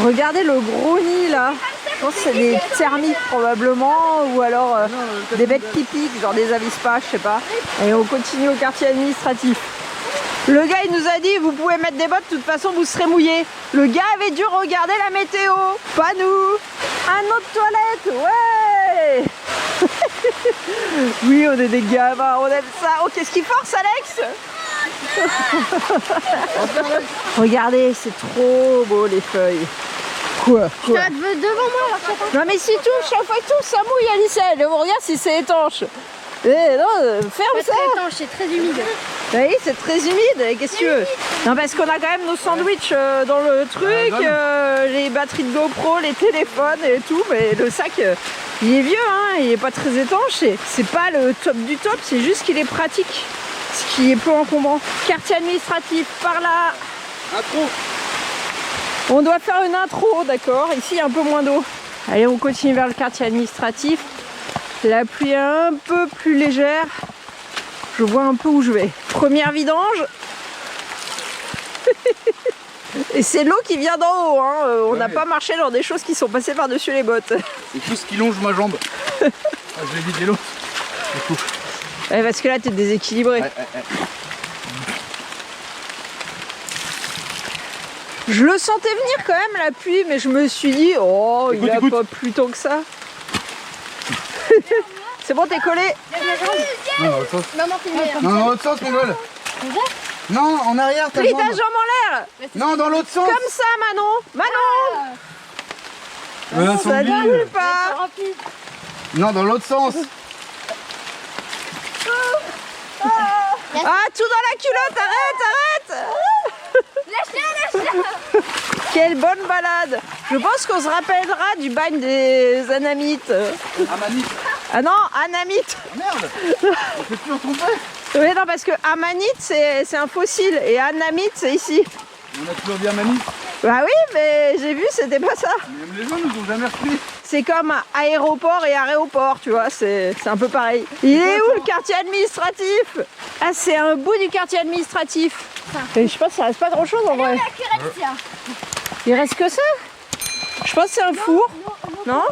Regardez le gros nid là. Je pense que c'est des termites probablement, ou alors des bêtes typiques, genre des avispas, je sais pas. Et on continue au quartier administratif. Le gars il nous a dit vous pouvez mettre des bottes, de toute façon vous serez mouillés. Le gars avait dû regarder la météo, pas nous. Un autre toilette, ouais. Oui, on est des gamins, on aime ça. Oh, qu'est-ce qu'il force Alex? Regardez, c'est trop beau les feuilles. Quoi? Tu vas devant moi alors que t'attends. Non mais si tout, chaque fois que tout, ça mouille Alicia. On regarde si c'est étanche. Eh non, ferme ça. Très étanche, c'est très humide. Oui, c'est très humide. Qu'est-ce que tu veux? Non, parce qu'on a quand même nos sandwichs dans le truc, les batteries de GoPro, les téléphones et tout. Mais le sac, il est vieux, hein, il est pas très étanche. C'est pas le top du top, c'est juste qu'il est pratique. Ce qui est peu encombrant. Quartier administratif, par là. Intro. On doit faire une intro, d'accord. Ici, il y a un peu moins d'eau. Allez, on continue vers le quartier administratif. La pluie est un peu plus légère. Je vois un peu où je vais. Première vidange. Et c'est l'eau qui vient d'en haut. Hein. On n'a pas marché dans des choses qui sont passées par-dessus les bottes. C'est tout ce qui longe ma jambe. Je vais vider l'eau. Ouais, parce que là, t'es déséquilibré. Je le sentais venir quand même la pluie, mais je me suis dit, oh, il a pas plu tant que ça. C'est bon, t'es collé? Non, dans l'autre sens. Maman, filme. Non, dans l'autre sens, mon gueule. Non, en arrière, t'as Plie le ta jambe en l'air. Non, dans l'autre sens. Comme ça, Manon. Manon. Ça ne coule pas. Non, dans l'autre sens. Ah, tout dans la culotte, arrête. Lâche-la, lâche-la. Quelle bonne balade. Je pense qu'on se rappellera du bagne des Anamites. Amanite. Ah non, Anamites. Oh, merde. On peut plus en tromper. Oui, non, parce que Amanite, c'est un fossile. Et Anamite, c'est ici. On a toujours dit Amanite. Bah oui, mais j'ai vu, c'était pas ça. Même les gens nous ont jamais repris. C'est comme aéroport et aéroport, tu vois, c'est un peu pareil. Il est où le quartier administratif? Ah, c'est un bout du quartier administratif. Et je pense qu'il reste pas grand chose en vrai. Il reste que ça? Je pense que c'est un four. Non?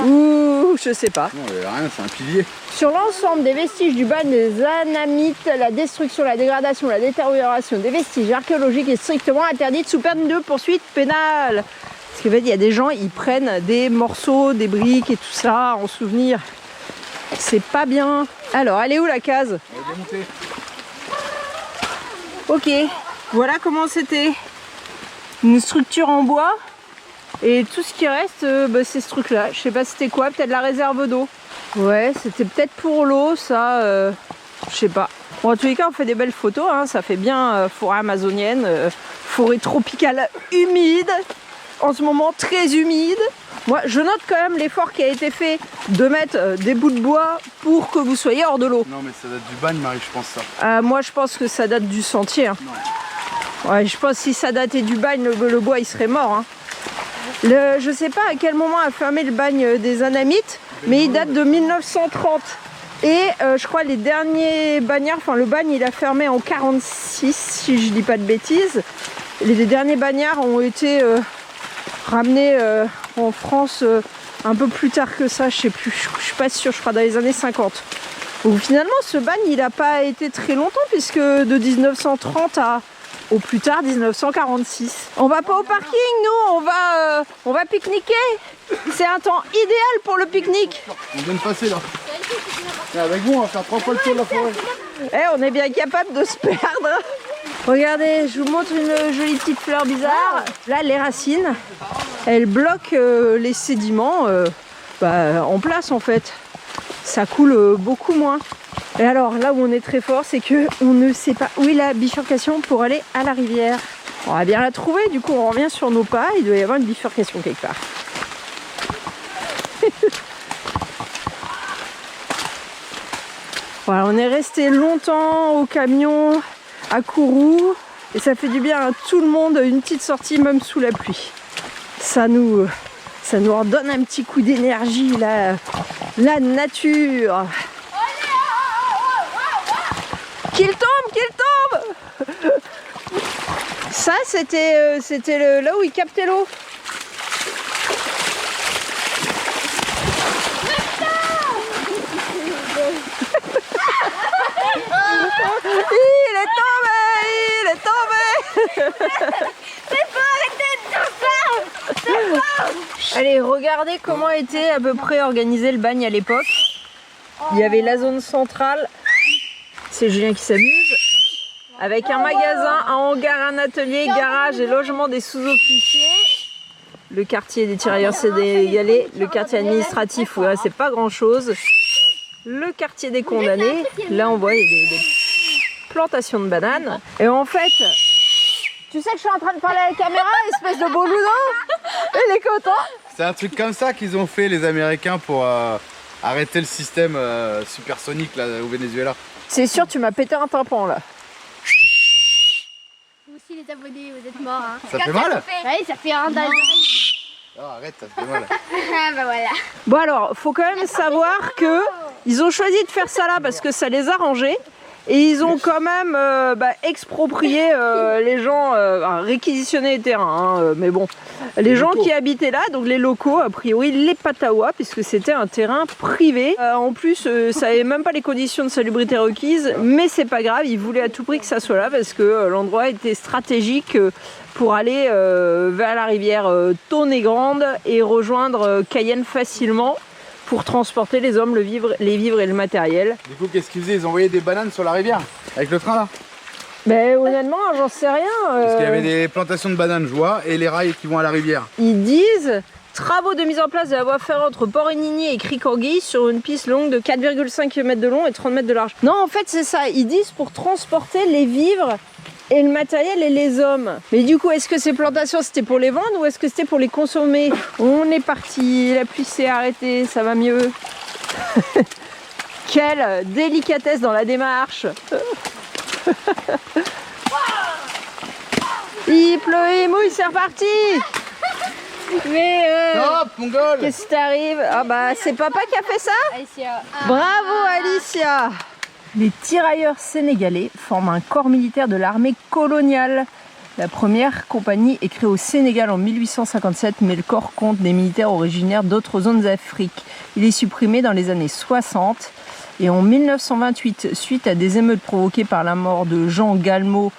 Ouh, je sais pas. Non, il n'y a rien, c'est un pilier. Sur l'ensemble des vestiges du bagne des Anamites, la destruction, la dégradation, la détérioration des vestiges archéologiques est strictement interdite sous peine de poursuite pénale. Parce qu'en fait, il y a des gens, ils prennent des morceaux, des briques et tout ça en souvenir. C'est pas bien. Alors, elle est où la case? On va démonter. Ok, voilà comment c'était. Une structure en bois. Et tout ce qui reste, bah, c'est ce truc-là. Je sais pas c'était quoi, peut-être la réserve d'eau. Ouais, c'était peut-être pour l'eau, ça. Je sais pas. Bon, en tous les cas, on fait des belles photos. Hein, ça fait bien forêt amazonienne, forêt tropicale humide. En ce moment, très humide. Moi, je note quand même l'effort qui a été fait de mettre des bouts de bois pour que vous soyez hors de l'eau. Non, mais ça date du bagne, Marie, je pense ça. Moi, je pense que ça date du sentier. Hein. Non. Ouais, je pense que si ça datait du bagne, le bois, il serait mort. Hein. Je sais pas à quel moment a fermé le bagne des Anamites, mais il date de 1930. Et je crois les derniers bagnards, enfin le bagne il a fermé en 46 si je dis pas de bêtises. Les derniers bagnards ont été ramenés en France un peu plus tard que ça, je sais plus, je suis pas sûre, je crois dans les années 50. Donc finalement ce bagne il n'a pas été très longtemps puisque de 1930 à au plus tard 1946. On va pas au parking, nous, on va pique-niquer. C'est un temps idéal pour le pique-nique. On vient de passer là. Et avec vous, on va faire 3 fois le tour de la forêt. Eh, on est bien capable de se perdre. Regardez, je vous montre une jolie petite fleur bizarre. Là, les racines, elles bloquent les sédiments en place en fait. Ça coule beaucoup moins. Et alors là où on est très fort, c'est que on ne sait pas où est la bifurcation pour aller à la rivière. On va bien la trouver, du coup on revient sur nos pas, il doit y avoir une bifurcation quelque part. Voilà, on est resté longtemps au camion à Kourou et ça fait du bien à tout le monde, une petite sortie même sous la pluie. Ça nous redonne un petit coup d'énergie, la nature. Qu'il tombe Ça c'était là où il captait l'eau. Il est tombé C'est pas arrêter de faire. Allez, regardez comment était à peu près organisé le bagne à l'époque. Il y avait la zone centrale. C'est Julien qui s'amuse. Avec un magasin, un hangar, un atelier, garage et logement des sous-officiers. Le quartier des tirailleurs sénégalais. Le quartier administratif où il ne restait pas grand-chose. Le quartier des condamnés. Là, on voit des plantations de bananes. Et en fait, tu sais que je suis en train de parler à la caméra, espèce de beau loulou. Il est content. C'est un truc comme ça qu'ils ont fait les Américains pour arrêter le système supersonique là, au Venezuela. C'est sûr, tu m'as pété un tympan là. Vous aussi les abonnés, vous êtes morts. Hein. Ça fait mal? Oui, ça fait un dalle. Oh, arrête, ça fait mal. Ah bah voilà. Bon alors, faut quand même savoir que ils ont choisi de faire ça là parce que ça les arrangeait. Et ils ont quand même exproprié les gens, réquisitionné les terrains, hein, mais bon, les gens qui habitaient là, donc les locaux, a priori les Patawa, puisque c'était un terrain privé. En plus, ça n'avait même pas les conditions de salubrité requises, mais c'est pas grave, ils voulaient à tout prix que ça soit là, parce que l'endroit était stratégique pour aller vers la rivière Tonnegrande et rejoindre Cayenne facilement. Pour transporter les hommes, les vivres et le matériel. Du coup, qu'est-ce qu'ils faisaient? Ils envoyaient des bananes sur la rivière avec le train là? Mais honnêtement, j'en sais rien. Parce qu'il y avait des plantations de bananes, je vois, et les rails qui vont à la rivière. Ils disent travaux de mise en place de la voie ferrée entre Port-Enigny et Cricanguy sur une piste longue de 4,5 km de long et 30 mètres de large. Non, en fait, c'est ça. Ils disent pour transporter les vivres et le matériel et les hommes. Mais du coup, est-ce que ces plantations c'était pour les vendre ou est-ce que c'était pour les consommer? On est parti, la pluie s'est arrêtée, ça va mieux. Quelle délicatesse dans la démarche. Il pleut, il mouille, c'est reparti. Mais Hop, mongol. qu'est-ce qui t'arrive? Ah bah c'est papa qui a fait ça? Alicia. Bravo Alicia. Les tirailleurs sénégalais forment un corps militaire de l'armée coloniale. La première compagnie est créée au Sénégal en 1857, mais le corps compte des militaires originaires d'autres zones d'Afrique. Il est supprimé dans les années 60 et en 1928, suite à des émeutes provoquées par la mort de Jean Galmo,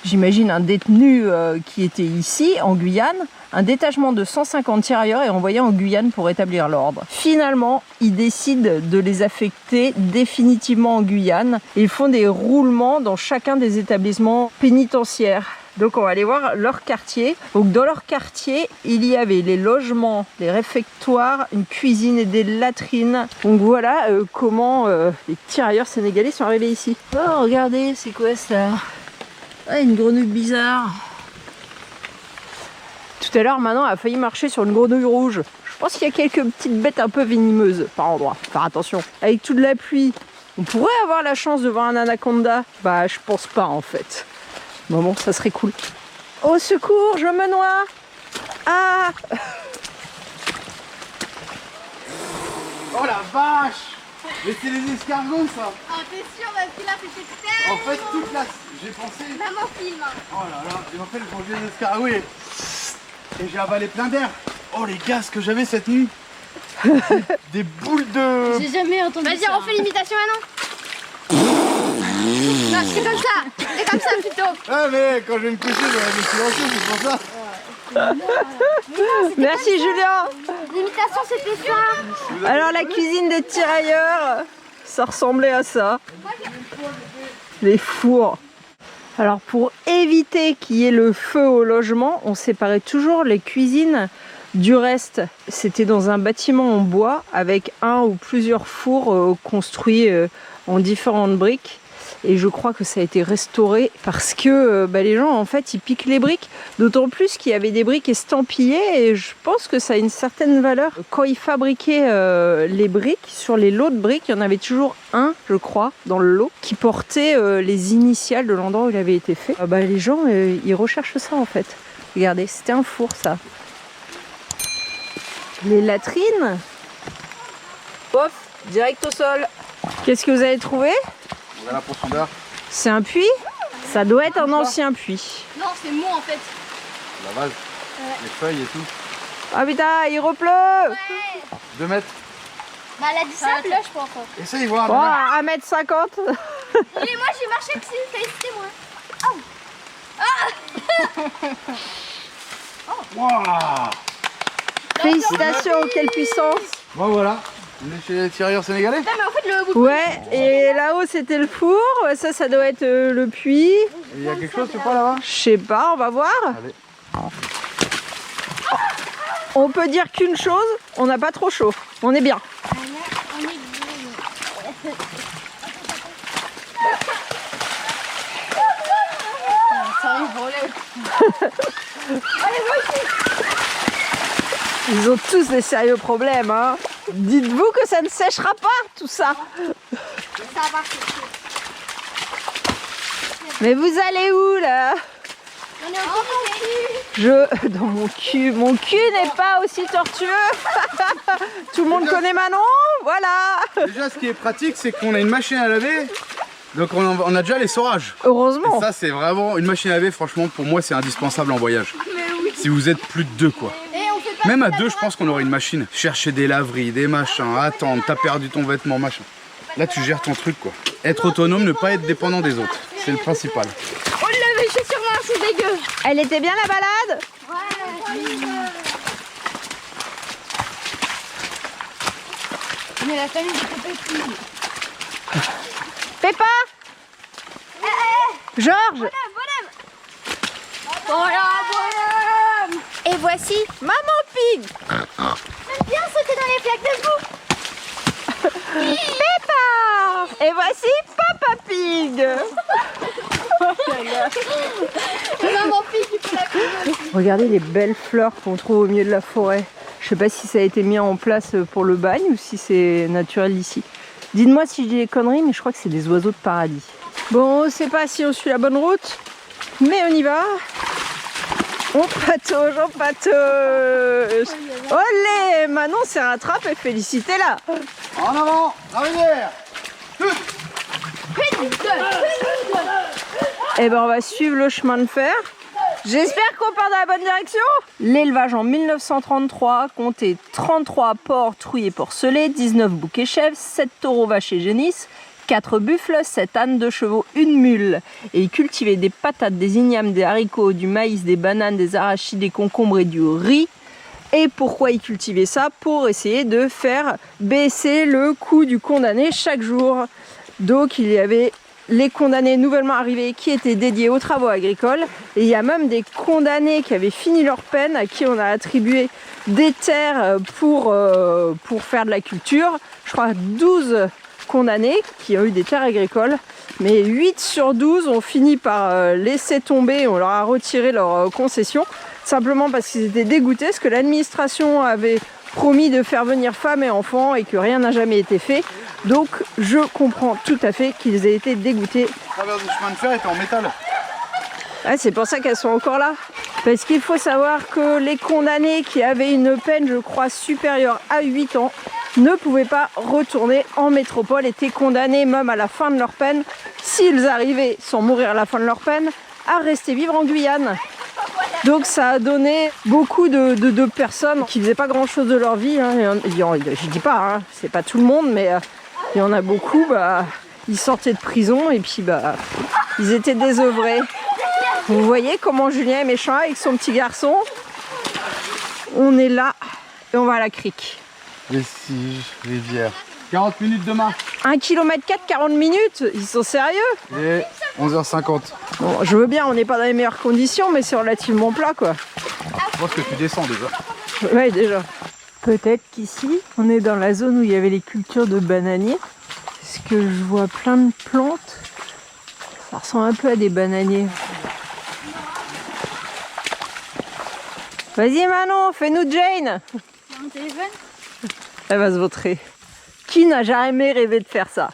j'imagine un détenu qui était ici, en Guyane, un détachement de 150 tirailleurs est envoyé en Guyane pour établir l'ordre. Finalement, ils décident de les affecter définitivement en Guyane et ils font des roulements dans chacun des établissements pénitentiaires. Donc on va aller voir leur quartier. Donc dans leur quartier, il y avait les logements, les réfectoires, une cuisine et des latrines. Donc voilà comment les tirailleurs sénégalais sont arrivés ici. Oh regardez, c'est quoi ça? Ah, une grenouille bizarre. Tout à l'heure, Manon a failli marcher sur une grenouille rouge. Je pense qu'il y a quelques petites bêtes un peu venimeuses par endroit. Faire attention. Avec toute la pluie, on pourrait avoir la chance de voir un anaconda. Bah, je pense pas en fait. Mais bon, ça serait cool. Au secours, je me noie. Ah. Oh la vache! Mais c'est les escargots ça! Ah, t'es sûr, parce que là, c'était tellement... En fait, toute la... J'ai pensé... Maman filme. Oh là là, et en fait, j'ai mangé des escargots et j'ai avalé plein d'air. Oh les gaz que j'avais cette nuit! Des boules de... J'ai jamais entendu ça. Vas-y, on fait l'imitation maintenant. Non, c'est comme ça. C'est comme ça plutôt. Ah mais quand je vais me coucher, je vais me silencieux, c'est pour ça. Merci Julien. L'imitation, c'était ça. Alors la cuisine des tirailleurs, ça ressemblait à ça. Les fours. Alors pour éviter qu'il y ait le feu au logement, on séparait toujours les cuisines du reste. C'était dans un bâtiment en bois avec un ou plusieurs fours construits en différentes briques. Et je crois que ça a été restauré parce que les gens en fait ils piquent les briques, d'autant plus qu'il y avait des briques estampillées et je pense que ça a une certaine valeur. Quand ils fabriquaient les briques, sur les lots de briques, il y en avait toujours un, je crois, dans le lot, qui portait les initiales de l'endroit où il avait été fait. Les gens ils recherchent ça en fait. Regardez, c'était un four ça. Les latrines, pof, direct au sol. Qu'est-ce que vous avez trouvé? On a la profondeur. C'est un puits? Ça doit être un ancien puits. Non, c'est mou en fait. La vase. Les feuilles et tout. Ah putain, il repleut! Ouais. 2 mètres. Bah, elle a dit ça, je pense. Essaye voir. Oh, 1m50. Et moi, j'ai marché dessus, c'était moi. Waouh! Félicitations, quelle puissance! Bon voilà. On est chez les tirailleurs sénégalais. Putain, mais en fait, le bout de... Ouais, et là-haut c'était le four, ça doit être le puits. Il y a quelque chose, tu crois là-bas? Je sais pas, on va voir. Allez. On peut dire qu'une chose, on n'a pas trop chaud. On est bien. Ils ont tous des sérieux problèmes, hein. Dites-vous que ça ne séchera pas, tout ça. Ça va. Mais vous allez où, là? On est en comité. Dans mon cul n'est pas aussi tortueux. Tout le monde connaît Manon, voilà. Déjà, ce qui est pratique, c'est qu'on a une machine à laver. Donc on a déjà les seраges. Heureusement. Et ça, c'est vraiment une machine à laver, franchement, pour moi, c'est indispensable en voyage. Si vous êtes plus de 2, quoi. Même à 2, je pense qu'on aurait une machine. Chercher des laveries, des machins, attendre, t'as perdu ton vêtement, machin. Là, tu gères ton truc, quoi. Être autonome, ne pas être dépendant des autres. C'est le principal. Oh, le chaussures noires, c'est dégueu. Elle était bien la balade? Ouais. Mais la famille des petits. Peppa? Georges? Bonhomme. Et voici Maman Pig. J'aime bien sauter dans les flaques de boue. Peppa. Et voici Papa Pig. Regardez les belles fleurs qu'on trouve au milieu de la forêt. Je sais pas si ça a été mis en place pour le bagne ou si c'est naturel d'ici. Dites-moi si je dis des conneries, mais je crois que c'est des oiseaux de paradis. Bon, on sait pas si on suit la bonne route, mais on y va. On patauge, on patauge. Olé, Manon s'est rattrapée, félicitez-la. En avant, la rivière. Eh ben on va suivre le chemin de fer. J'espère qu'on part dans la bonne direction. L'élevage en 1933 comptait 33 porcs, truies et porcelets, 19 boucs et chèvres, 7 taureaux, vaches et génisses, 4 buffles, 7 ânes, 2 chevaux, 1 mule. Et ils cultivaient des patates, des ignames, des haricots, du maïs, des bananes, des arachides, des concombres et du riz. Et pourquoi ils cultivaient ça? Pour essayer de faire baisser le coût du condamné chaque jour. Donc il y avait les condamnés nouvellement arrivés qui étaient dédiés aux travaux agricoles. Et il y a même des condamnés qui avaient fini leur peine, à qui on a attribué des terres pour faire de la culture. Je crois 12 condamnés qui ont eu des terres agricoles. Mais 8 sur 12 ont fini par laisser tomber, on leur a retiré leur concession. Simplement parce qu'ils étaient dégoûtés, parce que l'administration avait promis de faire venir femmes et enfants et que rien n'a jamais été fait. Donc je comprends tout à fait qu'ils aient été dégoûtés. Le travers du chemin de fer était en métal. Ah, c'est pour ça qu'elles sont encore là. Parce qu'il faut savoir que les condamnés qui avaient une peine, je crois, supérieure à 8 ans, ne pouvaient pas retourner en métropole, étaient condamnés même à la fin de leur peine, s'ils arrivaient, sans mourir à la fin de leur peine, à rester vivre en Guyane. Donc ça a donné beaucoup de personnes qui faisaient pas grand chose de leur vie, hein. Je dis pas, hein, c'est pas tout le monde, mais il y en a beaucoup, ils sortaient de prison et puis ils étaient désœuvrés. Vous voyez comment Julien est méchant avec son petit garçon. On est là et on va à la crique. Vestiges, rivière. 40 minutes demain. 1 km 40 minutes, ils sont sérieux? Et 11h50. Bon, je veux bien, on n'est pas dans les meilleures conditions, mais c'est relativement plat quoi. Je pense que tu descends déjà. Ouais, déjà. Peut-être qu'ici, on est dans la zone où il y avait les cultures de bananiers. Parce que je vois plein de plantes. Ça ressemble un peu à des bananiers. Vas-y Manon, fais-nous Jane. Mon téléphone. Elle va se vautrer. Qui n'a jamais rêvé de faire ça?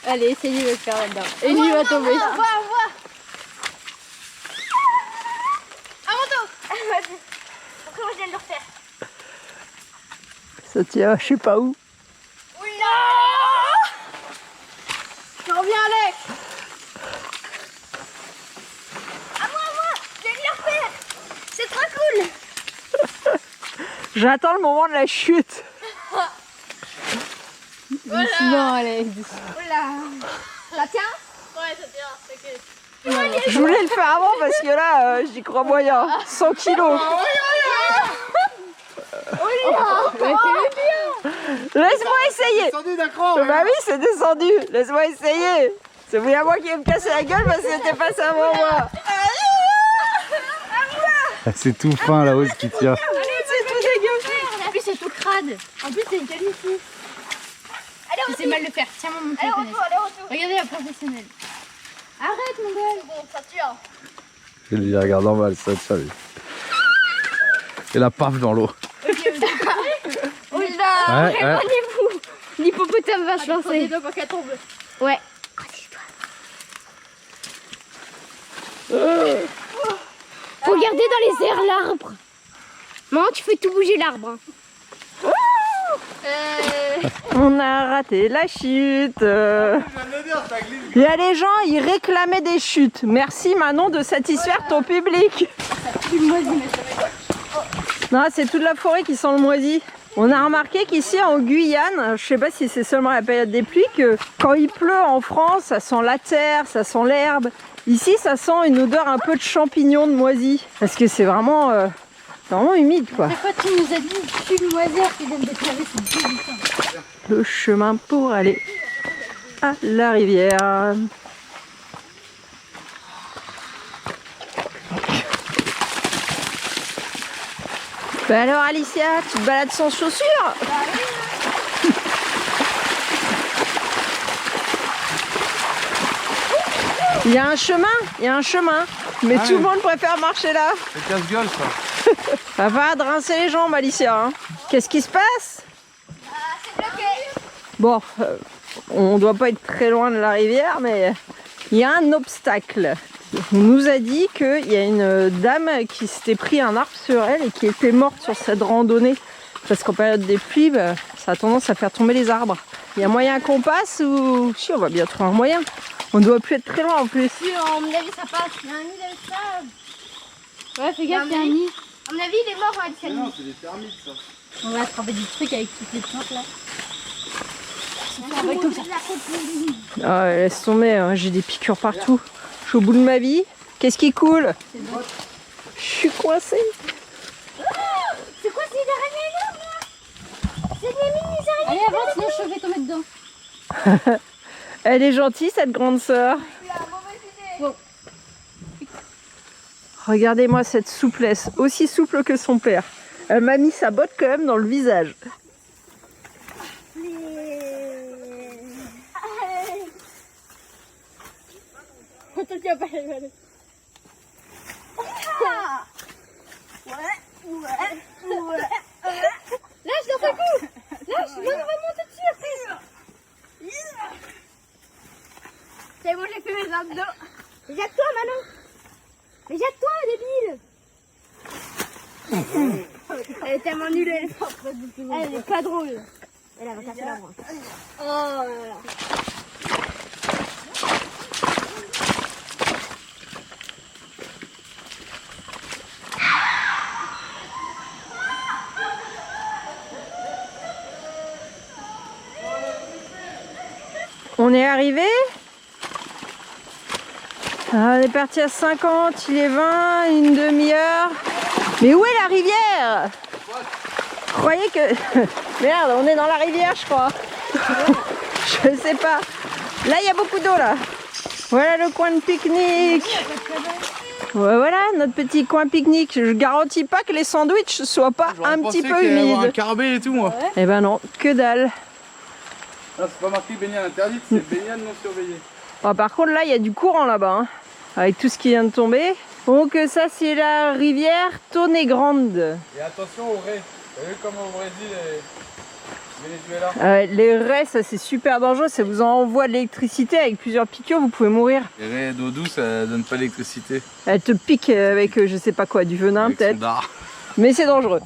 Allez, c'est lui de le faire là-dedans. Et lui va tomber. À mon tour. Après moi je viens de le refaire. Ça tient, je sais pas où. Je reviens Alex. À moi, je viens de le refaire. C'est trop cool. J'attends le moment de la chute. Doucement, Alex. Oula. Ça tient? Ouais, ça tient. T'inquiète. Je voulais le faire avant parce que là, j'y crois moyen. 100 kilos. Laisse-moi essayer. Descendu d'un cran. Bah oui, c'est descendu. Laisse-moi essayer. C'est bien moi qui vais me casser la gueule parce que c'était pas ça avant moi. C'est tout fin la hausse qui tire. C'est tout dégueu. En plus, c'est tout crade. En plus, c'est une qualité. Tu sais mal le faire. Tiens, mon téléphone. Allez-retour. Regardez la professionnelle. Arrête, mon gars. Bon, ça tient. Je les regarde en mal, ça, tu savais. Et la paf dans l'eau. Oula. Ouais. L'hippopotame va se lancer. Les deux pour qu'elle tombe. Ouais. Faut regarder dans les airs l'arbre. Maman, tu fais tout bouger l'arbre. Hein. On a raté la chute. Il y a les gens, ils réclamaient des chutes. Merci Manon de satisfaire ton public. Non, c'est toute la forêt qui sent le moisi. On a remarqué qu'ici en Guyane, je sais pas si c'est seulement la période des pluies, que quand il pleut en France, ça sent la terre, ça sent l'herbe. Ici, ça sent une odeur un peu de champignons de moisi. Parce que c'est vraiment humide quoi. Chaque fois, tu nous as dit, je suis le moiseur qui donne des travées, c'est dégoûtant. Le chemin pour aller à la rivière. Bah alors Alicia, tu te balades sans chaussures? Il y a un chemin, mais Ah tout le ouais. monde préfère marcher là. C'est casse-gueule ça. Ça va de rincer les jambes, Alicia. Hein. Qu'est-ce qui se passe? C'est bloqué. Bon, on doit pas être très loin de la rivière, mais il y a un obstacle. On nous a dit qu'il y a une dame qui s'était pris un arbre sur elle et qui était morte sur cette randonnée. Parce qu'en période des pluies, bah, ça a tendance à faire tomber les arbres. Il y a moyen qu'on passe ou... Si, on va bien trouver un moyen. On ne doit plus être très loin en plus. Si, à mon avis, ça passe. Il y a un nid de ça. Ouais, fais gaffe, il y a un nid. À mon avis, il est mort, Alicia. Non, c'est des termites ça. On va attraper du truc avec toutes les plantes là. Ah, laisse tomber, hein, j'ai des piqûres partout. Je suis au bout de ma vie. Qu'est-ce qui coule? Je suis coincée. C'est quoi ces araignées là? C'est des mini araignées. Allez, avance, sinon je vais tomber dedans. Elle est gentille cette grande sœur. Regardez-moi cette souplesse, aussi souple que son père. Elle m'a mis sa botte quand même dans le visage. Lâche dans ta cou. Lâche, on va monter dessus après. C'est bon, j'ai fait mes abdos. Mais jette-toi, Manon. Mais jette-toi, débile. Elle est tellement nulle, elle est pas drôle. Elle va casser la branche. Oh là là. On est arrivé. On est parti à 50, il est 20, une demi-heure. Mais où est la rivière? Je croyais que... Merde, on est dans la rivière, je crois. Je sais pas. Là, il y a beaucoup d'eau, là. Voilà le coin de pique-nique. Ouais, voilà, notre petit coin pique-nique. Je garantis pas que les sandwichs soient pas un petit peu un humides. carbet et tout moi. Eh ben non, que dalle. Là c'est pas marqué baignade interdite, c'est baignade non surveillée. Oh, par contre, là, il y a du courant là-bas, hein, avec tout ce qui vient de tomber. Donc ça, c'est la rivière Tonnegrande. Et attention aux raies. Vous avez vu comme au Brésil et Venezuela. Les raies, ça c'est super dangereux, ça vous envoie de l'électricité avec plusieurs piqûres, vous pouvez mourir. Les raies d'eau douce, ça donne pas d'électricité. Elle te pique avec je sais pas quoi, du venin Avec son peut-être. dard. Mais c'est dangereux.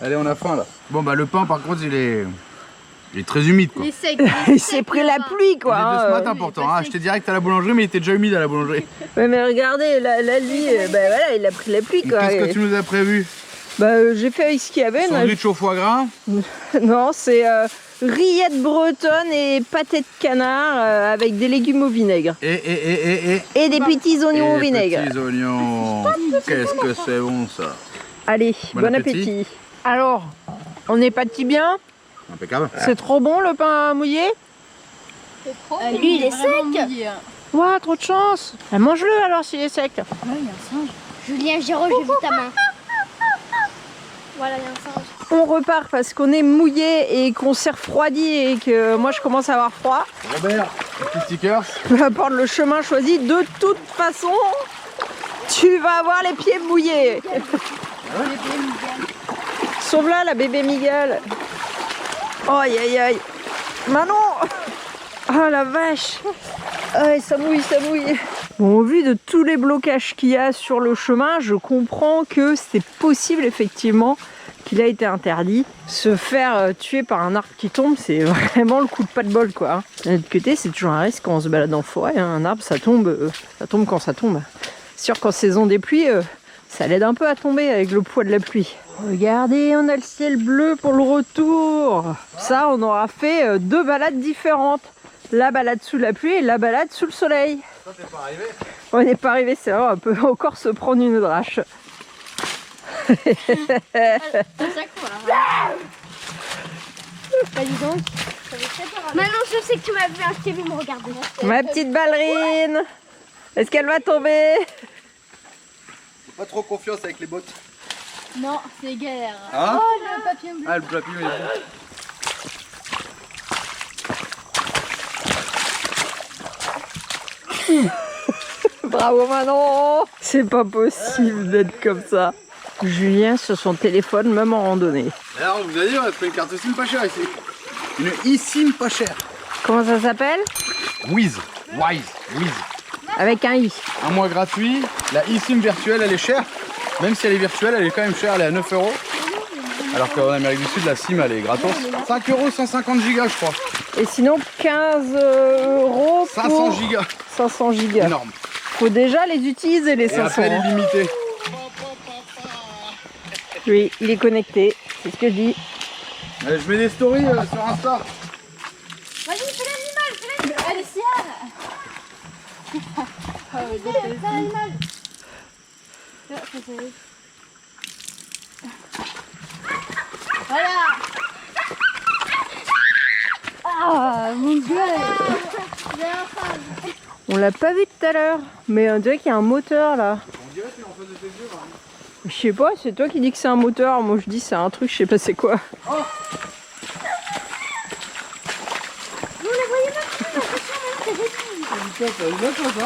Allez, on a faim là. Bon bah le pain par contre il est très humide quoi. Il est sec. Il s'est pris la pluie Il quoi. est de hein, ce matin pourtant, hein. J'étais direct à la boulangerie mais il était déjà humide à la boulangerie. Ouais, mais regardez, là lui, ben voilà, il a pris la pluie quoi. Qu'est-ce que tu nous as prévu? Bah j'ai fait avec ce qu'il y avait. Sandwich au foie gras. Non, c'est rillettes bretonnes et pâté de canard avec des légumes au vinaigre. Et Et des petits oignons au des vinaigre. petits oignons. Qu'est-ce que c'est bon ça. Allez, Bon bon appétit. appétit. Alors, on est parti bien. Impeccable. C'est trop bon le pain mouillé. Lui, il est sec. Ouah, trop de chance. Mange-le alors s'il est sec. Ouais, il y a un singe. Julien Giraud, j'ai vu ta main. Voilà, il y a un singe. On repart parce qu'on est mouillé et qu'on s'est refroidi et que moi je commence à avoir froid. Robert, petit stickers. Peu importe le chemin choisi, de toute façon, tu vas avoir les pieds mouillés. Sauve-la, la bébé Miguel. Aïe aïe aïe. Manon. Oh la vache. Ah, ça mouille, ça mouille. Bon, au vu de tous les blocages qu'il y a sur le chemin, je comprends que c'est possible effectivement qu'il a été interdit. Se faire tuer par un arbre qui tombe, c'est vraiment le coup de pas de bol quoi. D'un autre côté, c'est toujours un risque quand on se balade en forêt. Hein. Un arbre, ça tombe quand ça tombe. C'est sûr qu'en saison des pluies, ça l'aide un peu à tomber avec le poids de la pluie. Regardez, on a le ciel bleu pour le retour. Ça, on aura fait 2 balades différentes. La balade sous la pluie et la balade sous le soleil. Toi t'es pas arrivé? On n'est pas arrivé, c'est vrai, on peut encore se prendre une drache. À chaque fois. Bah dis donc. Maintenant, je sais que tu m'as vu, hein, je t'ai vu me regarder. Ma petite ballerine, est-ce qu'elle va tomber? Pas trop confiance avec les bottes. Non, c'est galère. Hein? Oh, le papier bleu. Ah le papier il est bon. Bravo Manon. C'est pas possible d'être comme ça. Julien sur son téléphone, même en randonnée. Alors on vous a dit, on a trouvé une carte SIM pas chère ici. Une eSIM pas chère. Comment ça s'appelle? Wiz. Avec un i. Un mois gratuit. La eSIM virtuelle, elle est chère. Même si elle est virtuelle, elle est quand même chère, elle est à 9 €. Alors qu'en Amérique du Sud, la SIM, elle est gratos. 5 €, 150 gigas, je crois. Et sinon, 15 € 500 pour gigas. 500 gigas. Énorme. Faut déjà les utiliser, les Et 500. après, elle est limitée. Oui, il est connecté, c'est ce que je dis. Allez, je mets des stories sur Insta. Vas-y, fais l'animal. Allez, Ciara. Fais l'animal. Voilà. Ah, mon Dieu. On l'a pas vu tout à l'heure, mais on dirait qu'il y a un moteur là. On dirait que tu es en face de tes yeux. Là. Je sais pas, c'est toi qui dis que c'est un moteur, moi je dis c'est un truc, je sais pas c'est quoi. On les voyait même plus, l'impression maintenant c'est Ça,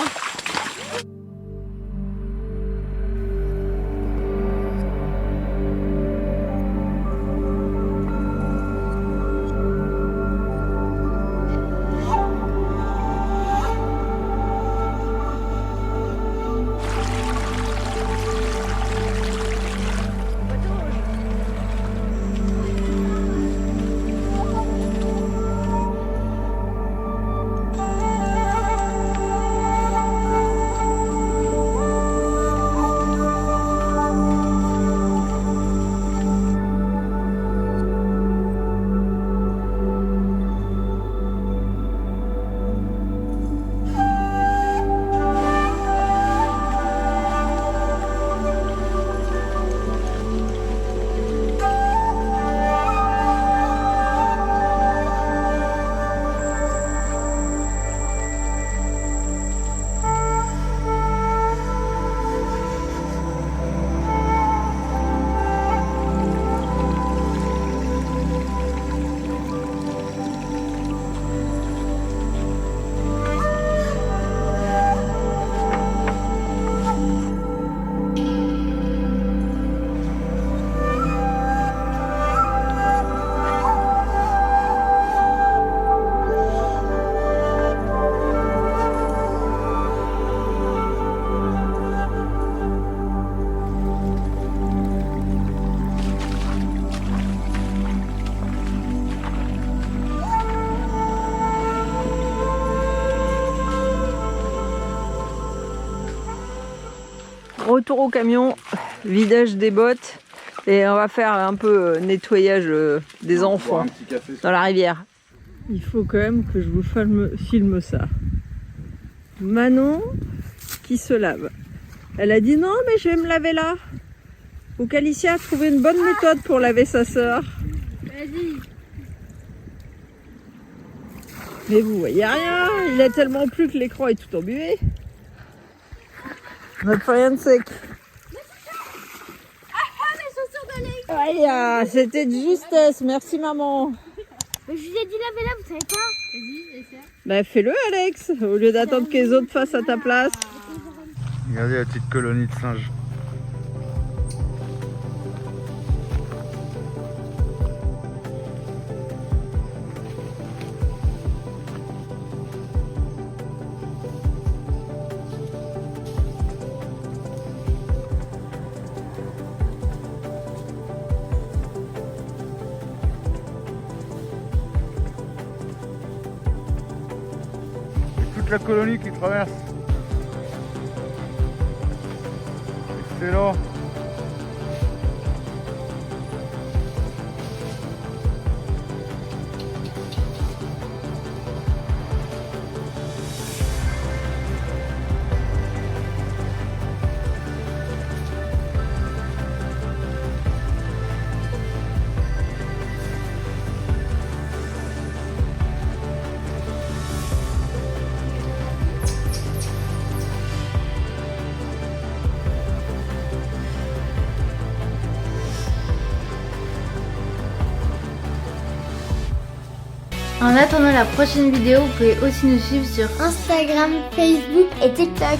Retour au camion, vidage des bottes et on va faire un peu nettoyage des enfants dans la rivière. Il faut quand même que je vous filme ça. Manon qui se lave. Elle a dit non mais je vais me laver là. Faut qu'Alicia a trouvé une bonne méthode pour laver sa sœur. Vas-y. Mais vous voyez rien, il a tellement plu que l'écran est tout embué. On n'a plus rien de sec. Ah, c'était de justesse, merci maman. Je vous ai dit laver là, vous savez pas? Vas-y, essaie. Bah fais-le Alex, au lieu d'attendre que les autres fassent à ta place. Regardez la petite colonie de singes. La colonie qui traverse. Excellent. En attendant la prochaine vidéo, vous pouvez aussi nous suivre sur Instagram, Facebook et TikTok.